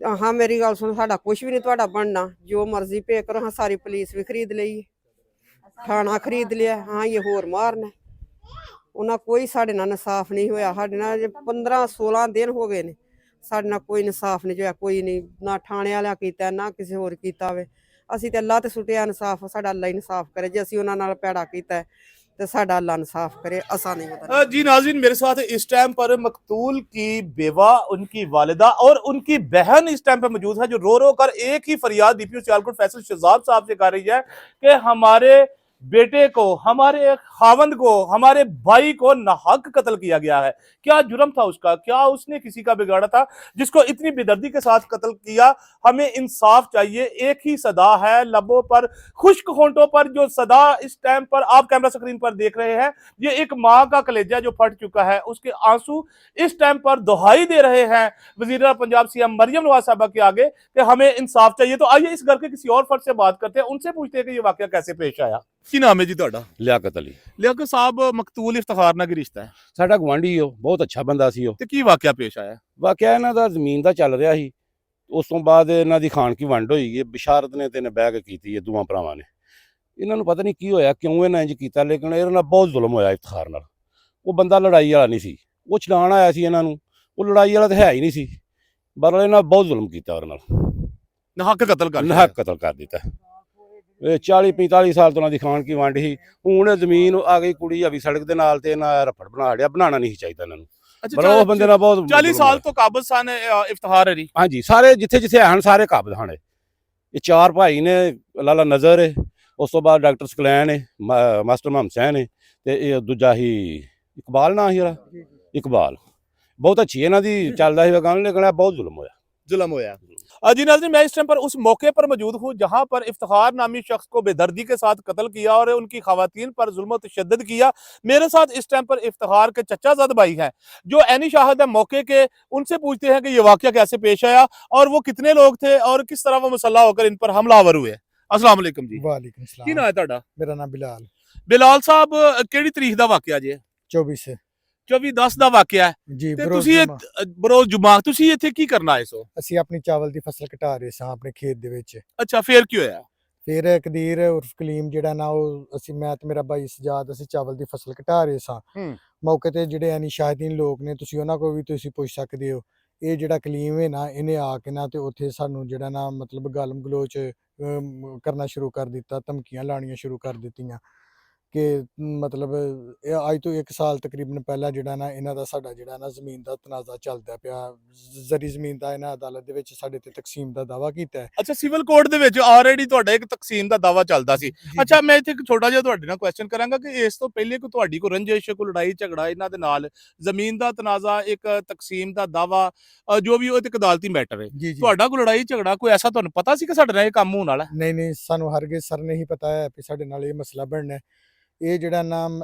ਹਾਂ ਮੇਰੀ ਗੱਲ ਸੁਣ, ਸਾਡਾ ਕੁਝ ਵੀ ਨਹੀਂ ਤੁਹਾਡਾ ਬਣਨਾ, ਜੋ ਮਰਜ਼ੀ ਪੇ ਕਰੋ। ਹਾਂ ਸਾਰੀ ਪੁਲਿਸ ਵੀ ਖਰੀਦ ਲਈ, ਥਾਣਾ ਖਰੀਦ ਲਿਆ, ਹਾਂ ਇਹ ਹੋਰ ਮਾਰਨਾ। ਉਹਨਾਂ ਕੋਈ ਸਾਡੇ ਨਾਲ ਇਨਸਾਫ ਨਹੀਂ ਹੋਇਆ। ਸਾਡੇ ਨਾਲ 15-16 ਦਿਨ ਹੋ ਗਏ ਨੇ, ਸਾਡੇ ਨਾਲ ਕੋਈ ਇਨਸਾਫ ਨਹੀਂ ਹੋਇਆ, ਕੋਈ ਨਹੀਂ, ਨਾ ਥਾਣੇ ਵਾਲਿਆਂ ਕੀਤਾ ਨਾ ਕਿਸੇ ਹੋਰ ਕੀਤਾ ਹੋਵੇ। ਅਸੀਂ ਤੇ ਅੱਲਾ ਤੇ ਸੁੱਟਿਆ ਇਨਸਾਫ, ਸਾਡਾ ਅੱਲਾ ਇਨਸਾਫ ਕਰੇ। ਜੇ ਅਸੀਂ ਉਹਨਾਂ ਨਾਲ ਭੈੜਾ ਕੀਤਾ तो साडा अल्लाह इंसाफ करे, असा नहीं होता। जी नाज़रीन, मेरे साथ इस टाइम पर मकतूल की बेवा, उनकी वालिदा और उनकी बहन इस टाइम पर मौजूद है, जो रो रो कर एक ही फरियाद डीपीओ सियालकोट फैसल शहजाद साहब से कर रही है कि हमारे बेटे को, हमारे खावंद को, हमारे भाई को नाहक कत्ल किया गया है। क्या जुर्म था उसका, क्या उसने किसी का बिगाड़ा था जिसको इतनी बेदर्दी के साथ कत्ल किया? हमें इंसाफ चाहिए। एक ही सदा है लबों पर, खुश्क होंठों पर जो सदा इस टाइम पर आप कैमरा स्क्रीन पर देख रहे हैं, ये एक माँ का कलेजा जो फट चुका है, उसके आंसू इस टाइम पर दुहाई दे रहे हैं वज़ीर पंजाब सीएम मरियम नवाज साहबा के आगे कि हमें इंसाफ चाहिए। तो आइए इस घर के किसी और फर्द से बात करते हैं, उनसे पूछते हैं कि ये वाकया कैसे पेश आया। की नाम है जी ਤੁਹਾਡਾ? ਲਿਆਕਤ ਅਲੀ। ਲਿਆਕਤ ਸਾਹਿਬ, ਮਕਤੂਲ ਇਫਤਖਾਰ ਨਾਲ ਕੀ ਰਿਸ਼ਤਾ ਹੈ ਸਾਡਾ ਗਵਾਂਢੀ ਉਹ ਬਹੁਤ ਅੱਛਾ ਬੰਦਾ ਸੀ। ਉਹ ਤੇ ਕੀ ਵਾਕਿਆ ਪੇਸ਼ ਆਇਆ? ਵਾਕਿਆ ਇਹਨਾਂ ਦਾ ਜ਼ਮੀਨ ਦਾ ਚੱਲ ਰਿਹਾ ਸੀ। ਉਸ ਤੋਂ ਬਾਅਦ ਇਹਨਾਂ ਦੀ ਖਾਨ ਕੀ ਵੰਡ ਹੋਈ ਹੈ। ਬਿਸ਼ਾਰਤ ਨੇ ਤੇ ਨੇ ਬਹਿ ਕੇ ਕੀਤੀ ਹੈ, ਦੋਵਾਂ ਭਰਾਵਾਂ ਨੇ। ਇਹਨਾਂ ਨੂੰ ਪਤਾ ਨਹੀਂ ਕੀ ਹੋਇਆ, ਕਿਉਂ ਇਹਨਾਂ ਇੰਜ ਕੀਤਾ, ਲੇਕਿਨ ਇਹਨਾਂ ਨਾਲ ਬਹੁਤ ਜ਼ੁਲਮ ਹੋਇਆ ਇਫਤਖਾਰ ਨਾਲ। ਉਹ ਬੰਦਾ ਲੜਾਈ ਵਾਲਾ ਨਹੀਂ ਸੀ, ਉਹ ਛਡਾਣ ਆਇਆ ਸੀ ਇਹਨਾਂ ਨੂੰ। ਉਹ ਲੜਾਈ ਵਾਲਾ ਤਾਂ ਹੈ ਹੀ ਨਹੀਂ ਸੀ, ਪਰ ਇਹਨਾਂ ਬਹੁਤ ਜ਼ੁਲਮ ਕੀਤਾ ਉਹਦੇ ਨਾਲ, ਨਾਹਕ ਕਤਲ ਕਰ ਨਾਹਕ ਕਤਲ ਕਰ ਦਿੱਤਾ। ਇਹ 40-45 ਸਾਲ ਤੋਂ ਉਹਨਾਂ ਦੀ ਖਾਨ ਕੀ ਵੰਡ ਸੀ। ਹੁਣ ਜ਼ਮੀਨ ਆ ਗਈ, ਕੁੜੀ ਆ ਵੀ ਸੜਕ ਦੇ ਨਾਲ, ਤੇ ਇਹਨਾਂ ਰਫੜ ਬਣਾ ਲਿਆ। ਬਣਾਉਣਾ ਨਹੀਂ ਚਾਹੀਦਾ ਇਹਨਾਂ ਨੂੰ, ਪਰ ਉਹ ਬੰਦੇ ਨਾਲ ਬਹੁਤ 40 ਸਾਲ ਤੋਂ ਕਾਬਜ਼ ਸਨ ਇਫਤਖਾਰ ਅਲੀ। ਹਾਂਜੀ, ਸਾਰੇ ਜਿੱਥੇ ਜਿੱਥੇ ਹਨ ਸਾਰੇ ਕਾਬਜ਼ ਹਨ। ਇਹ ਚਾਰ ਭਾਈ ਨੇ, ਲਾਲਾ ਨਜ਼ਰ ਹੈ, ਉਸ ਤੋਂ ਬਾਅਦ ਡਾਕਟਰ ਸਕਲੈਨ ਹੈ, ਮਾਸਟਰ ਮੁਹੰਮਦ ਹੁਸੈਨ ਹੈ, ਤੇ ਇਹ ਦੂਜਾ ਹੀ ਇਕਬਾਲ ਨਾਂ ਸੀ ਉਹਦਾ, ਇਕਬਾਲ। बहुत अच्छी है ना जी, चल रहा है काम, लेकिन बहुत जुल्म होया। जी नाज़रीन, मैं इस टाइम पर उस मौके पर मौजूद हूँ जहाँ पर इफ्तिखार नामी शख्स को बेदर्दी के साथ कत्ल किया और उनकी खवातीन पर जुल्म तशद्दुद किया। मेरे साथ इस टाइम पर इफ्तिखार के चचाजाद भाई हैं जो ऐनी शाहिद है मौके के। उनसे पूछते हैं कि ये वाक़या कैसे पेश आया और वो कितने लोग थे और किस तरह वो मुसल्ला होकर इन पर हमलावर हुए। अस्सलाम वालेकुम जी। वालेकुम सलाम। की नाम है तुहाडा? मेरा नाम बिलाल। बिलाल साहब, केड़ी तारीख दा वाक़या जी? 24/10 ਦਾ ਵਾਕਿਆ ਹੈ ਜੀ। ਤੇ ਤੁਸੀਂ ਬਰੋਜ਼ ਜੁਮਾ ਤੁਸੀਂ ਇੱਥੇ ਕੀ ਕਰਨ ਆਏ ਸੋ? ਅਸੀਂ ਆਪਣੀ ਚਾਵਲ ਦੀ ਫਸਲ ਕਟਾ ਰਹੇ ਸਾਂ ਆਪਣੇ ਖੇਤ ਦੇ ਵਿੱਚ। ਅੱਛਾ, ਫੇਰ ਕੀ ਹੋਇਆ? ਫਿਰ ਕਦੀਰ ਉਰਫ ਕਲੀਮ ਜਿਹੜਾ ਨਾ, ਉਹ ਅਸੀਂ, ਮੈਂ ਤੇ ਮੇਰਾ ਭਾਈ ਸਜਾਦ, ਅਸੀਂ ਚਾਵਲ ਦੀ ਫਸਲ ਕਟਾ ਰਹੇ ਸਾਂ। ਮੌਕੇ ਤੇ ਜਿਹੜੇ ਐਨੀ ਸ਼ਾਹਿਦੀਨ ਲੋਕ ਨੇ, ਤੁਸੀਂ ਉਹਨਾਂ ਕੋਲ ਵੀ ਤੁਸੀਂ ਪੁੱਛ ਸਕਦੇ ਹੋ। ਇਹ ਜਿਹੜਾ ਕਲੀਮ ਹੈ ਨਾ, ਇਹਨੇ ਆ ਕੇ ਨਾ ਤੇ ਉੱਥੇ ਸਾਨੂੰ ਜਿਹੜਾ ਨਾ ਮਤਲਬ ਗਾਲਮ ਗਲੋਚ ਕਰਨਾ ਸ਼ੁਰੂ ਕਰ ਦਿੱਤਾ, ਧਮਕੀਆਂ ਲਾਉਣੀਆਂ ਸ਼ੁਰੂ ਕਰ ਦਿੱਤੀਆਂ ਕਿ ਮਤਲਬ ਅੱਜ ਤੋਂ 1 ਸਾਲ ਤਕਰੀਬਨ ਪਹਿਲਾਂ ਜਿਹੜਾ ਨਾ ਇਹਨਾਂ ਦਾ ਸਾਡਾ ਜਿਹੜਾ ਨਾ ਜ਼ਮੀਨ ਦਾ ਤਨਾਜ਼ਾ ਚੱਲਦਾ ਪਿਆ। ਜ਼ਰੀ ਜ਼ਮੀਨ ਦਾ ਇਹਨਾਂ ਅਦਾਲਤ ਦੇ ਵਿੱਚ ਸਾਡੇ ਤੇ ਤਕਸੀਮ ਦਾ ਦਾਵਾ ਕੀਤਾ ਹੈ। ਅੱਛਾ, ਸਿਵਲ ਕੋਰਟ ਦੇ ਵਿੱਚ ਆਲਰੇਡੀ ਤੁਹਾਡਾ ਇੱਕ ਤਕਸੀਮ ਦਾ ਦਾਵਾ ਚੱਲਦਾ ਸੀ। ਅੱਛਾ, ਮੈਂ ਇੱਥੇ ਇੱਕ ਛੋਟਾ ਜਿਹਾ ਤੁਹਾਡੇ ਨਾਲ ਕੁਐਸਚਨ ਕਰਾਂਗਾ ਕਿ ਇਸ ਤੋਂ ਪਹਿਲੇ ਕੋਈ ਤੁਹਾਡੀ ਕੋਈ ਰੰਜਿਸ਼, ਕੋਈ ਲੜਾਈ ਝਗੜਾ ਇਹਨਾਂ ਦੇ ਨਾਲ, ਜ਼ਮੀਨ ਦਾ ਤਨਾਜ਼ਾ, ਇੱਕ ਤਕਸੀਮ ਦਾ ਦਾਵਾ, ਜੋ ਵੀ ਉਹ ਇੱਕ ਅਦਾਲਤੀ ਮੈਟਰ ਹੈ, ਤੁਹਾਡਾ ਕੋਈ ਲੜਾਈ ਝਗੜਾ ਕੋਈ ਐਸਾ ਤੁਹਾਨੂੰ ਪਤਾ ਸੀ ਕਿ ਸਾਡੇ ਨਾਲ ਇਹ ਕੰਮ ਹੋਣ ਵਾਲਾ? ਨਹੀਂ, ਸਾਨੂੰ ਹਰਗਿਜ਼ ਸਰ ਨਹੀਂ ਪਤਾ ਹੈ ਕਿ ਸਾਡੇ ਨਾਲ ਇਹ ਮਸਲਾ ਬਣਨਾ। ਇਹ ਜਿਹੜਾ ਨਾਮ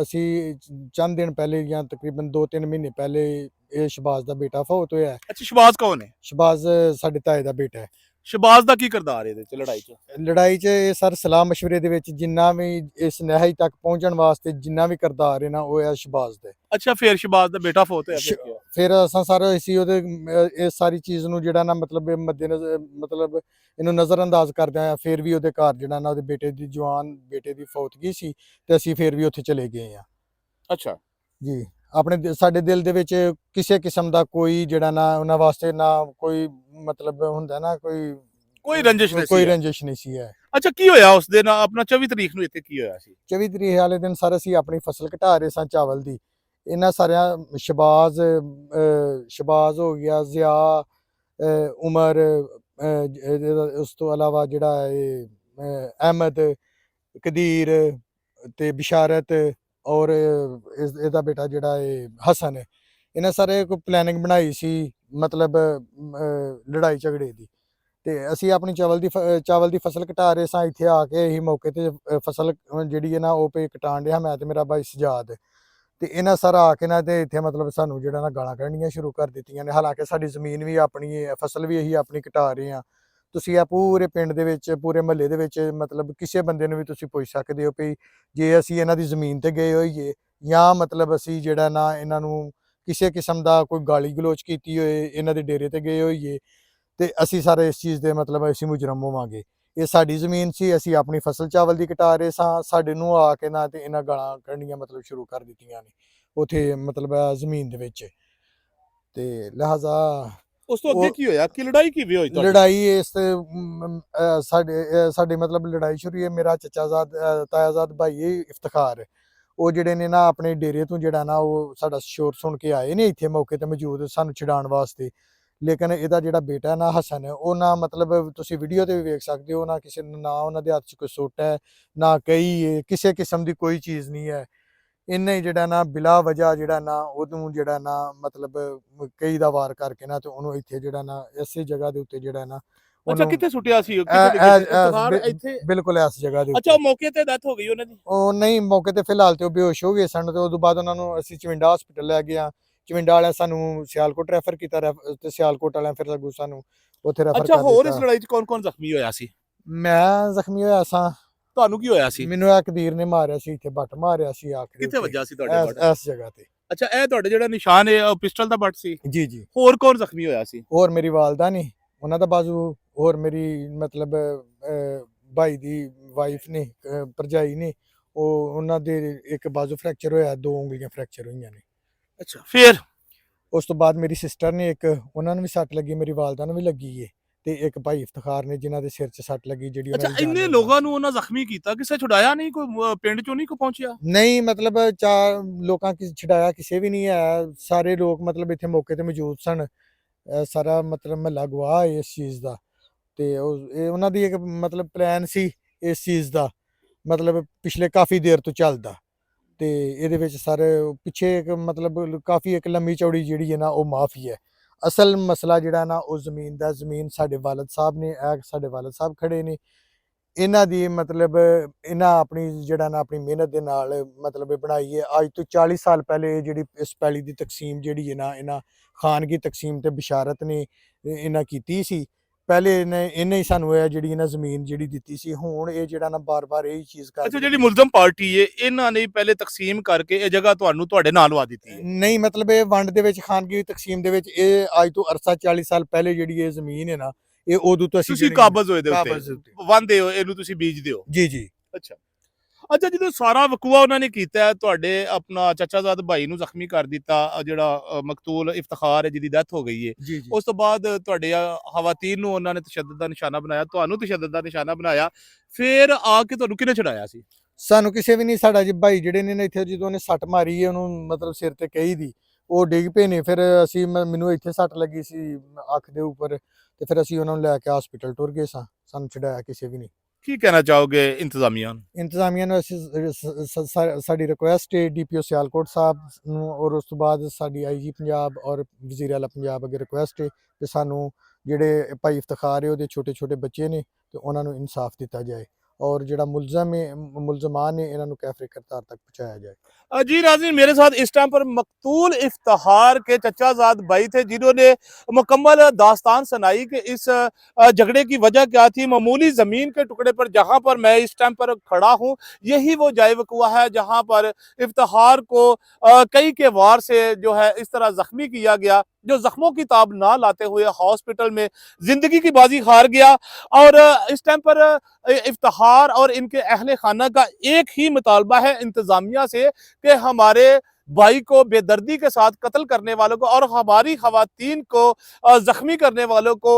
ਅਸੀਂ ਚੰਦ ਦਿਨ ਪਹਿਲੇ ਜਾਂ ਤਕਰੀਬਨ 2-3 ਮਹੀਨੇ ਪਹਿਲੇ ਇਹ ਸ਼ਬਾਜ਼ ਦਾ ਬੇਟਾ ਫੌਤ ਹੋਇਆ ਹੈ। ਅੱਛਾ, ਸ਼ਬਾਜ਼ ਕੌਣ ਹੈ? ਸ਼ਬਾਜ਼ ਸਾਡੇ ਤਾਏ ਦਾ ਬੇਟਾ ਹੈ। ਸ਼ਬਾਜ਼ ਦਾ ਕੀ ਕਿਰਦਾਰ ਇਹਦੇ ਚ ਲੜਾਈ 'ਚ ਇਹ ਸਰ ਸਲਾਹ ਮਸ਼ਵਰੇ ਦੇ ਵਿੱਚ ਜਿੰਨਾ ਵੀ ਇਸ ਨਹਾਈ ਤੱਕ ਪਹੁੰਚਣ ਵਾਸਤੇ ਜਿੰਨਾ ਵੀ ਕਿਰਦਾਰ ਹੈ ਨਾ, ਉਹ ਹੈ ਸ਼ਬਾਜ਼ ਦੇ। ਅੱਛਾ, ਫਿਰ ਸ਼ਬਾਜ਼ ਦਾ ਬੇਟਾ ਫੌਤ ਹੋਇਆ, ਫਿਰ ਅਸਾਂ ਸਰ ਅਸੀਂ ਉਹਦੇ ਇਸ ਸਾਰੀ ਚੀਜ਼ ਨੂੰ ਜਿਹੜਾ ਨਾ ਮਤਲਬ ਮੱਦੇਨਜ਼ਰ ਮਤਲਬ ਇਹਨੂੰ ਨਜ਼ਰਅੰਦਾਜ਼ ਕਰਦੇ ਆ। ਫਿਰ ਵੀ ਉਹਦੇ ਘਰ ਜਿਹੜਾ ਨਾ ਉਹਦੇ ਬੇਟੇ ਦੀ ਜਵਾਨ ਬੇਟੇ ਦੀ ਫੌਤਗੀ ਸੀ ਤੇ ਅਸੀਂ ਫਿਰ ਵੀ ਉੱਥੇ ਚਲੇ ਗਏ ਆ। ਅੱਛਾ ਜੀ, ਆਪਣੇ ਸਾਡੇ ਦਿਲ ਦੇ ਵਿੱਚ ਕਿਸੇ ਕਿਸਮ ਦਾ ਕੋਈ ਜਿਹੜਾ ਨਾ ਉਹਨਾਂ ਵਾਸਤੇ ਨਾ ਕੋਈ ਮਤਲਬ ਹੁੰਦਾ ਨਾ ਕੋਈ ਰੰਜਿਸ਼ ਨਹੀਂ ਸੀ ਹੈ। ਅੱਛਾ, ਕੀ ਹੋਇਆ ਉਸ ਦਿਨ ਆਪਣਾ 24 ਤਰੀਕ ਨੂੰ ਇੱਥੇ ਕੀ ਹੋਇਆ ਸੀ? 24 ਤਰੀਕ ਵਾਲੇ ਦਿਨ ਸਰ ਅਸੀਂ ਆਪਣੀ ਫਸਲ ਘਟਾ ਰਹੇ ਸਾਂ ਚਾਵਲ ਦੀ। ਇਹਨਾਂ ਸਾਰਿਆਂ ਸ਼ਬਾਜ਼ ਹੋ ਗਿਆ, ਜ਼ਿਆ, ਉਮਰ, ਉਸ ਤੋਂ ਇਲਾਵਾ ਜਿਹੜਾ ਇਹ ਅਹਿਮਦ, ਕਦੀਰ ਤੇ ਬਿਸ਼ਾਰਤ ਔਰ ਇਹਦਾ ਬੇਟਾ ਜਿਹੜਾ ਇਹ ਹਸਨ, ਇਹਨਾਂ ਸਾਰੇ ਕੋਈ ਪਲੈਨਿੰਗ ਬਣਾਈ ਸੀ ਮਤਲਬ ਲੜਾਈ ਝਗੜੇ ਦੀ। ਤੇ ਅਸੀਂ ਆਪਣੀ ਚਾਵਲ ਦੀ ਫਸਲ ਕਟਾ ਰਹੇ ਸਾਂ। ਇੱਥੇ ਆ ਕੇ ਅਸੀਂ ਮੌਕੇ ਤੇ ਫਸਲ ਜਿਹੜੀ ਹੈ ਨਾ ਉਹ ਪੇ ਕਟਾਣ ਡਿਆ, ਮੈਂ ਤੇ ਮੇਰਾ ਭਾਈ ਸਜਾਦ। ਤੇ ਇਹਨਾਂ ਸਾਰਾ ਆ ਕੇ ਨਾ ਤੇ ਇੱਥੇ ਮਤਲਬ ਸਾਨੂੰ ਜਿਹੜਾ ਨਾ ਗਾਲਾਂ ਕੱਢਣੀਆਂ ਸ਼ੁਰੂ ਕਰ ਦਿੱਤੀਆਂ ਨੇ। ਹਾਲਾਂਕਿ ਸਾਡੀ ਜ਼ਮੀਨ ਵੀ ਆਪਣੀ ਹੈ, ਫਸਲ ਵੀ ਅਸੀਂ ਆਪਣੀ ਕਟਾ ਰਹੇ ਹਾਂ। ਤੁਸੀਂ ਆ ਪੂਰੇ ਪਿੰਡ ਦੇ ਵਿੱਚ, ਪੂਰੇ ਮਹੱਲੇ ਦੇ ਵਿੱਚ ਮਤਲਬ ਕਿਸੇ ਬੰਦੇ ਨੂੰ ਵੀ ਤੁਸੀਂ ਪੁੱਛ ਸਕਦੇ ਹੋ ਕਿ ਜੇ ਅਸੀਂ ਇਹਨਾਂ ਦੀ ਜ਼ਮੀਨ ਤੇ ਗਏ ਹੋਈਏ ਜਾਂ ਮਤਲਬ ਅਸੀਂ ਜਿਹੜਾ ਨਾ ਇਹਨਾਂ ਨੂੰ ਕਿਸੇ ਕਿਸਮ ਦਾ ਕੋਈ ਗਾਲੀ ਗਲੋਚ ਕੀਤੀ ਹੋਏ, ਇਹਨਾਂ ਦੇ ਡੇਰੇ ਤੇ ਗਏ ਹੋਈਏ, ਤੇ ਅਸੀਂ ਸਾਰੇ ਇਸ ਚੀਜ਼ ਦੇ ਮਤਲਬ ਅਸੀਂ ਮੁਜਰਮ ਹੋਵਾਂਗੇ। ਇਹ ਸਾਡੀ ਜ਼ਮੀਨ ਸੀ, ਅਸੀਂ ਆਪਣੀ ਫਸਲ ਚਾਵਲ ਦੀ ਕਟਾ ਰਹੇ ਸਾਂ, ਸਾਡੇ ਨੂੰ ਆ ਕੇ ਨਾ ਤੇ ਇਹਨਾਂ ਗਾਲਾਂ ਕੱਢਣੀਆਂ ਮਤਲਬ ਸ਼ੁਰੂ ਕਰ ਦਿੱਤੀਆਂ ਨੇ ਉੱਥੇ ਮਤਲਬ ਜ਼ਮੀਨ ਦੇ ਵਿੱਚ। ਤੇ ਲਿਹਾਜ਼ਾ ਉਸ ਤੋਂ ਅੱਗੇ ਉਹ- ਕੀ ਹੋਇਆ? ਕਿ ਲੜਾਈ ਕਿਵੇਂ ਹੋਈ ਤੁਹਾਡੀ? ਲੜਾਈ ਇਸ ਸਾਡੇ ਮਤਲਬ ਲੜਾਈ ਸ਼ੁਰੂ ਹੈ। ਮੇਰਾ ਚਚਾਜ਼ਾਦ ਤਾਇਆਜ਼ਾਦ ਭਾਈ ਹੈ ਇਫਤਖਾਰ, ਉਹ ਜਿਹੜੇ ਨੇ ਨਾ ਆਪਣੇ ਡੇਰੇ ਤੋਂ ਜਿਹੜਾ ਨਾ ਉਹ ਸਾਡਾ ਸ਼ੋਰ ਸੁਣ ਕੇ ਆਏ ਨੇ ਇੱਥੇ ਮੌਕੇ ਤੇ ਮੌਜੂਦ ਸਾਨੂੰ ਛਡਾਉਣ ਵਾਸਤੇ। ਲੇਕਿਨ ਇਹਦਾ ਜਿਹੜਾ ਬੇਟਾ ਨਾ ਹਸਨ, ਉਹ ਨਾ ਮਤਲਬ ਤੁਸੀਂ ਵੀਡੀਓ ਤੇ ਵੀ ਵੇਖ ਸਕਦੇ ਹੋ, ਨਾ ਕਿਸੇ ਨੂੰ, ਨਾ ਉਹਨਾਂ ਦੇ ਹੱਥ 'ਚ ਕੋਈ ਸੁੱਟ ਹੈ, ਨਾ ਕਈ ਹੈ, ਕਿਸੇ ਕਿਸਮ ਦੀ ਕੋਈ ਚੀਜ਼ ਨਹੀਂ ਹੈ। ਇਹਨੇ ਹੀ ਜਿਹੜਾ ਨਾ ਬਿਲਾ ਵਜ੍ਹਾ ਜਿਹੜਾ ਨਾ ਉਹਨੂੰ ਜਿਹੜਾ ਨਾ ਮਤਲਬ ਕਈ ਦਾ ਵਾਰ ਕਰਕੇ ਨਾ ਤੇ ਉਹਨੂੰ ਇੱਥੇ ਜਿਹੜਾ ਨਾ ਇਸੇ ਜਗ੍ਹਾ ਦੇ ਉੱਤੇ ਜਿਹੜਾ ਨਾ ਅੱਛਾ, ਉਹਨੂੰ ਕਿੱਥੇ ਸੁੱਟਿਆ ਸੀ? ਇੱਥੇ? ਬਿਲਕੁਲ ਇਸ ਜਗ੍ਹਾ ਦੇ ਅੱਛਾ, ਉੱਤੇ। ਮੌਕੇ ਤੇ ਡੈਥ ਹੋ ਗਈ ਉਹਨਾਂ ਦੀ? ਉਹ ਨਹੀਂ, ਮੌਕੇ ਤੇ ਫਿਲਹਾਲ ਤੇ ਉਹ ਬੇਹੋਸ਼ ਹੋ ਗਏ ਸਨ ਤੇ ਉਦੋਂ ਬਾਅਦ ਉਹਨਾਂ ਨੂੰ ਅਸੀਂ ਚਵਿੰਡਾ ਹਸਪੀਟਲ ਲੈ ਗਏ। ਚਵਿੰਡਾ ਵਾਲਿਆਂ ਸਾਨੂੰ ਸਿਆਲਕੋਟ ਰੈਫਰ ਕੀਤਾ ਤੇ ਸਿਆਲਕੋਟ ਵਾਲਿਆਂ ਫਿਰ ਅੱਗੋਂ ਸਾਨੂੰ ਉੱਥੇ ਰੈਫਰ ਅੱਛਾ, ਕਰ ਹੋਰ ਇਸ ਦਿੱਤਾ। ਲੜਾਈ 'ਚ ਕੌਣ-ਕੌਣ ਜ਼ਖਮੀ ਹੋਇਆ ਸੀ? ਮੈਂ ਜ਼ਖਮੀ ਹੋਇਆ ਸਾਂ। ਤੁਹਾਨੂੰ ਕੀ ਹੋਇਆ ਸੀ? ਮੈਨੂੰ ਇਹ ਕਦੀਰ ਨੇ ਮਾਰਿਆ ਸੀ, ਇੱਥੇ ਬੱਟ ਮਾਰਿਆ ਸੀ ਆਖਰੀ ਕਿੱਥੇ ਉੱਤੇ। ਵੱਜਾ ਸੀ ਤੁਹਾਡੇ ਬੱਟ? ਇਸ ਜਗ੍ਹਾ ਤੇ। ਅੱਛਾ, ਇਹ ਤੁਹਾਡੇ ਜਿਹੜਾ ਨਿਸ਼ਾਨ ਹੈ ਉਹ ਪਿਸਟਲ ਦਾ ਬੱਟ ਸੀ? ਜੀ ਜੀ। ਹੋਰ ਕੌਣ ਜ਼ਖਮੀ ਹੋਇਆ ਸੀ? ਹੋਰ ਮੇਰੀ ਵਾਲਦਾ ਨੇ, ਉਹਨਾਂ ਦਾ ਬਾਜ਼ੂ, ਹੋਰ ਮੇਰੀ ਮਤਲਬ ਭਾਈ ਦੀ ਵਾਈਫ ਨੇ, ਭਰਜਾਈ ਨੇ, ਉਹਨਾਂ ਦੇ ਇੱਕ ਬਾਜ਼ੂ ਫ੍ਰੈਕਚਰ ਹੋਇਆ, 2 ਉਂਗਲੀਆਂ ਫ੍ਰੈਕਚਰ ਹੋਈਆਂ ਨੇ। ਅੱਛਾ, ਫਿਰ? ਉਸ ਤੋਂ ਬਾਅਦ ਮੇਰੀ ਸਿਸਟਰ ਨੇ ਇੱਕ, ਉਹਨਾਂ ਨੂੰ ਵੀ ਸੱਟ ਲੱਗੀ, ਮੇਰੀ ਵਾਲਦਾ ਨੂੰ ਵੀ ਲੱਗੀ ਏ, ਤੇ ਇੱਕ ਭਾਈ ਇਫਤਖਾਰ ਨੇ ਜਿਨ੍ਹਾਂ ਦੇ ਸਿਰ 'ਚ ਸੱਟ ਲੱਗੀ, ਜਿਹੜੀ ਅੱਛਾ, ਉਹਨਾਂ ਦੀ ਇੰਨੇ ਜਾਨ ਲੋਕਾਂ ਨੂੰ ਉਹਨਾਂ ਜ਼ਖਮੀ ਕੀਤਾ, ਕਿਸੇ ਛੁਡਾਇਆ ਨਹੀਂ? ਕੋਈ ਪਿੰਡ ਚੋਂ ਨਹੀਂ ਕੋਈ ਪਹੁੰਚਿਆ? ਨਹੀਂ, ਮਤਲਬ 4 ਲੋਕਾਂ ਕੀ ਛਡਾਇਆ ਕਿਸੇ ਵੀ ਨਹੀਂ ਹੈ। ਸਾਰੇ ਲੋਕ ਮਤਲਬ ਇੱਥੇ ਮੌਕੇ ਤੇ ਮੌਜੂਦ ਸਨ। ਸਾਰਾ ਮਤਲਬ ਮਹੱਲਾ ਗਵਾਹ ਹੈ ਇਸ ਚੀਜ਼ ਦਾ। ਤੇ ਇਹ ਉਹਨਾਂ ਦੀ ਇੱਕ ਮਤਲਬ ਪਲਾਨ ਸੀ ਇਸ ਚੀਜ਼ ਦਾ, ਮਤਲਬ ਪਿਛਲੇ ਕਾਫੀ ਦੇਰ ਤੋਂ ਚੱਲਦਾ। ਤੇ ਇਹਦੇ ਵਿੱਚ ਸਰ ਪਿੱਛੇ ਇੱਕ ਮਤਲਬ ਕਾਫੀ ਇੱਕ ਲੰਮੀ ਚੌੜੀ ਜਿਹੜੀ ਹੈ ਨਾ ਉਹ ਮਾਫੀ ਹੈ। ਅਸਲ ਮਸਲਾ ਜਿਹੜਾ ਨਾ ਉਹ ਜ਼ਮੀਨ ਦਾ, ਜ਼ਮੀਨ ਸਾਡੇ ਵਾਲਦ ਸਾਹਿਬ ਨੇ, ਇਹ ਸਾਡੇ ਵਾਲਦ ਸਾਹਿਬ ਖੜੇ ਨੇ, ਇਹਨਾਂ ਦੀ ਮਤਲਬ ਇਹਨਾਂ ਆਪਣੀ ਜਿਹੜਾ ਨਾ ਆਪਣੀ ਮਿਹਨਤ ਦੇ ਨਾਲ ਮਤਲਬ ਇਹ ਬਣਾਈ ਹੈ। ਅੱਜ ਤੋਂ 40 ਸਾਲ ਪਹਿਲੇ ਜਿਹੜੀ ਇਸ ਪੈਲੀ ਦੀ ਤਕਸੀਮ ਜਿਹੜੀ ਹੈ ਨਾ ਇਹਨਾਂ ਖਾਨਗੀ ਤਕਸੀਮ ਤੇ ਬਿਸ਼ਾਰਤ ਨੇ ਇਹਨਾਂ ਕੀਤੀ ਸੀ। ਪਹਿਲੇ ਇਹਨੇ ਹੀ ਸਾਨੂੰ ਇਹ ਜਿਹੜੀ ਇਹਨਾਂ ਜ਼ਮੀਨ ਜਿਹੜੀ ਦਿੱਤੀ ਸੀ। ਹੁਣ ਇਹ ਜਿਹੜਾ ਨਾ ਬਾਰ-ਬਾਰ ਇਹੀ ਚੀਜ਼ ਕਰ ਅੱਛਾ, ਜਿਹੜੀ ਮੁਲਜ਼ਮ ਪਾਰਟੀ ਹੈ ਇਹਨਾਂ ਨੇ ਪਹਿਲੇ ਤਕਸੀਮ ਕਰਕੇ ਇਹ ਜਗ੍ਹਾ ਤੁਹਾਨੂੰ ਤੁਹਾਡੇ ਨਾਲ ਲਵਾ ਦਿੱਤੀ ਹੈ? ਨਹੀਂ, ਮਤਲਬ ਇਹ ਵੰਡ ਦੇ ਵਿੱਚ ਖਾਨਗੀ ਤਕਸੀਮ ਦੇ ਵਿੱਚ ਇਹ ਅੱਜ ਤੋਂ ਅਰਸਾ 40 ਸਾਲ ਪਹਿਲੇ ਜਿਹੜੀ ਇਹ ਜ਼ਮੀਨ ਹੈ ਨਾ ਇਹ ਉਦੋਂ ਤੋਂ ਅਸੀਂ ਤੁਸੀਂ ਜਿਹੜੀ- ਕਾਬਜ਼ ਹੋਏ ਦੇ ਕਾਬਜ਼ ਉੱਤੇ ਵਾਂਦੇ ਹੋ, ਇਹਨੂੰ ਤੁਸੀਂ ਬੀਜਦੇ ਹੋ? ਜੀ ਜੀ। ਅੱਛਾ ਅੱਛਾ, ਜਦੋਂ ਸਾਰਾ ਵਕੂਆ ਉਹਨਾਂ ਨੇ ਕੀਤਾ ਹੈ, ਤੁਹਾਡੇ ਆਪਣਾ ਚਾਚਾਜ਼ਾਦ ਭਾਈ ਨੂੰ ਜ਼ਖਮੀ ਕਰ ਦਿੱਤਾ, ਜਿਹੜਾ ਮਕਤੂਲ ਇਫਤਖਾਰ ਹੈ ਜਿਹਦੀ ਡੈਥ ਹੋ ਗਈ ਹੈ, ਜੀ ਜੀ। ਉਸ ਤੋਂ ਬਾਅਦ ਤੁਹਾਡੇ ਖਵਾਤੀਨ ਨੂੰ ਉਹਨਾਂ ਨੇ ਤਸ਼ੱਦਦ ਦਾ ਨਿਸ਼ਾਨਾ ਬਣਾਇਆ, ਤੁਹਾਨੂੰ ਤਸ਼ੱਦਦ ਦਾ ਨਿਸ਼ਾਨਾ ਬਣਾਇਆ, ਫਿਰ ਆ ਕੇ ਤੁਹਾਨੂੰ ਕਿਹਨੇ ਛਡਾਇਆ ਸੀ? ਸਾਨੂੰ ਕਿਸੇ ਵੀ ਨਹੀਂ, ਸਾਡਾ ਜੀ ਭਾਈ ਜਿਹੜੇ ਨੇ ਇੱਥੇ ਜਦੋਂ ਉਹਨੇ ਸੱਟ ਮਾਰੀ ਹੈ ਉਹਨੂੰ ਮਤਲਬ ਸਿਰ ਤੇ ਕਹੀ ਦੀ, ਉਹ ਡਿੱਗ ਪਏ ਨੇ। ਫਿਰ ਅਸੀਂ ਮੈਨੂੰ ਇੱਥੇ ਸੱਟ ਲੱਗੀ ਸੀ ਅੱਖ ਦੇ ਉੱਪਰ, ਤੇ ਫਿਰ ਅਸੀਂ ਉਹਨਾਂ ਨੂੰ ਲੈ ਕੇ ਹਸਪੀਟਲ ਟੁਰ ਗਏ ਸਾਂ। ਸਾਨੂੰ ਛਡਾਇਆ ਕਿਸੇ ਵੀ ਨਹੀਂ। ਕੀ ਕਹਿਣਾ ਚਾਹੋਗੇ ਇੰਤਜ਼ਾਮੀਆਂ ਨੂੰ? ਇੰਤਜ਼ਾਮੀਆਂ ਨੂੰ ਅਸੀਂ ਸਾਡੀ ਰਿਕੁਐਸਟ ਹੈ ਡੀਪੀਓ ਸਿਆਲਕੋਟ ਸਾਹਿਬ ਨੂੰ, ਔਰ ਉਸ ਤੋਂ ਬਾਅਦ ਸਾਡੀ ਆਈਜੀ ਪੰਜਾਬ ਔਰ ਵਜ਼ੀਰ ਆਲਾ ਪੰਜਾਬ ਅੱਗੇ ਰਿਕੁਐਸਟ ਹੈ ਕਿ ਸਾਨੂੰ ਜਿਹੜੇ ਭਾਈ ਇਫਤਖਾਰ ਹੈ ਉਹਦੇ ਛੋਟੇ ਛੋਟੇ ਬੱਚੇ ਨੇ ਤੇ ਉਹਨਾਂ ਨੂੰ ਇਨਸਾਫ ਦਿੱਤਾ ਜਾਏ, और ਜਿਹੜਾ मुलजमान है इन्हों कैफरे करतार तक पहुँचाया जाए। जी नाज़रीन, मेरे साथ इस टाइम पर मकतूल इफ्तिखार के चचाजाद भाई थे जिन्होंने मुकम्मल दास्तान सुनाई कि इस झगड़े की वजह क्या थी। मामूली ज़मीन के टुकड़े पर जहाँ पर मैं इस टाइम पर खड़ा हूँ यही वो जाए वकुआ है जहाँ पर इफ्तिखार को कई के वार से जो है इस तरह ज़ख्मी किया गया, जो ज़ख्मों की ताब ना लाते हुए हॉस्पिटल में ज़िंदगी की बाजी हार गया। और इस टाइम पर इफ्तिखार और इनके अहले खाना का एक ही मुतालबा है इंतज़ामिया से कि हमारे भाई को बेदर्दी के साथ कत्ल करने वालों को और हमारी खवातीन को ज़ख्मी करने वालों को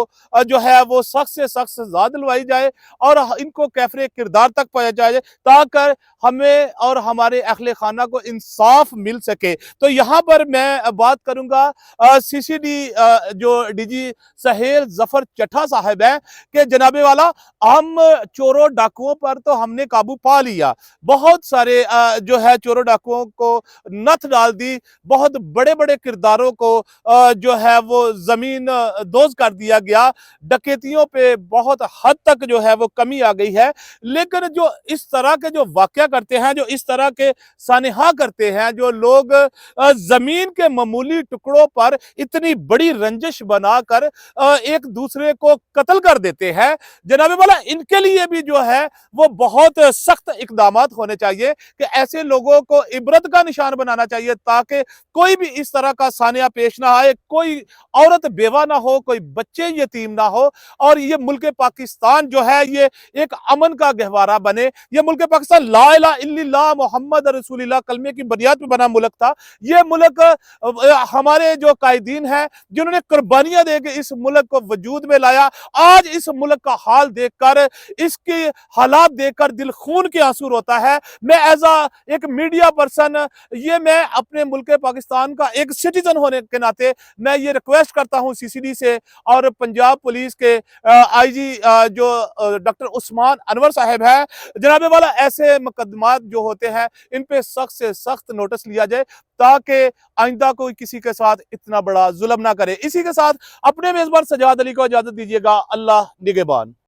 जो है वो सख्त से सख्त सज़ा दिलवाई जाए और इनको कैफरे किरदार तक पहुँचाया जाए ताकि हमें और हमारे अहले खाना को इंसाफ मिल सके। तो यहाँ पर मैं बात करूँगा CCD जो DG सहेल जफर चट्ठा साहब है कि जनाबे वाला हम चोरों डाकुओं पर तो हमने काबू पा लिया, बहुत सारे जो है चोरों डाकुओं को नथ डाल दी, बहुत बड़े बड़े किरदारों को जो है वो जमीन दोज कर दिया गया, डकैतियों पे बहुत हद तक जो है वो कमी आ गई है। लेकिन जो इस तरह के जो वाक़या करते हैं, जो इस तरह के सानिहा करते हैं, जो लोग जमीन के मामूली टुकड़ों पर इतनी बड़ी रंजिश बनाकर एक दूसरे को कत्ल कर देते हैं, जनाबे वाला इनके लिए भी जो है वो बहुत सख्त इकदामात होने चाहिए कि ऐसे लोगों को इबरत का निशान बनाना चाहिए ताकि कोई भी इस तरह का सानिया पेश ना आए, कोई औरत बेवा ना हो, कोई बच्चे यतीम ना हो, और ये मुल्क पाकिस्तान जो है ये एक अमन का गहवारा बने। ये मुल्क पाकिस्तान ला इलाहा इल्लल्लाह मुहम्मद रसूलुल्लाह कलमे की बुनियाद पर बना मुल्क था। ये मुल्क हमारे जो कायदीन हैं जिन्होंने कुर्बानियां देकर इस मुल्क को वजूद में लाया, आज इस मुल्क का हाल देखकर, इसके हालात देखकर दिल खून के आंसू रोता है। मैं एज एक मीडिया पर्सन ये मैं अपने मुल्क पाकिस्तान का एक सिटीजन होने के नाते मैं ये रिक्वेस्ट करता हूं सीसीडी से और पंजाब पुलिस के आईजी जो डॉक्टर उस्मान अनवर साहब है, जनाबे वाला ऐसे मुकदमात जो होते हैं इन पे सख्त से सख्त नोटिस लिया जाए ताकि आइंदा कोई किसी के साथ इतना बड़ा जुल्म ना करे। इसी के साथ अपने मेजबान सजाद अली को इजाजत दीजिएगा। अल्लाह निगहबान।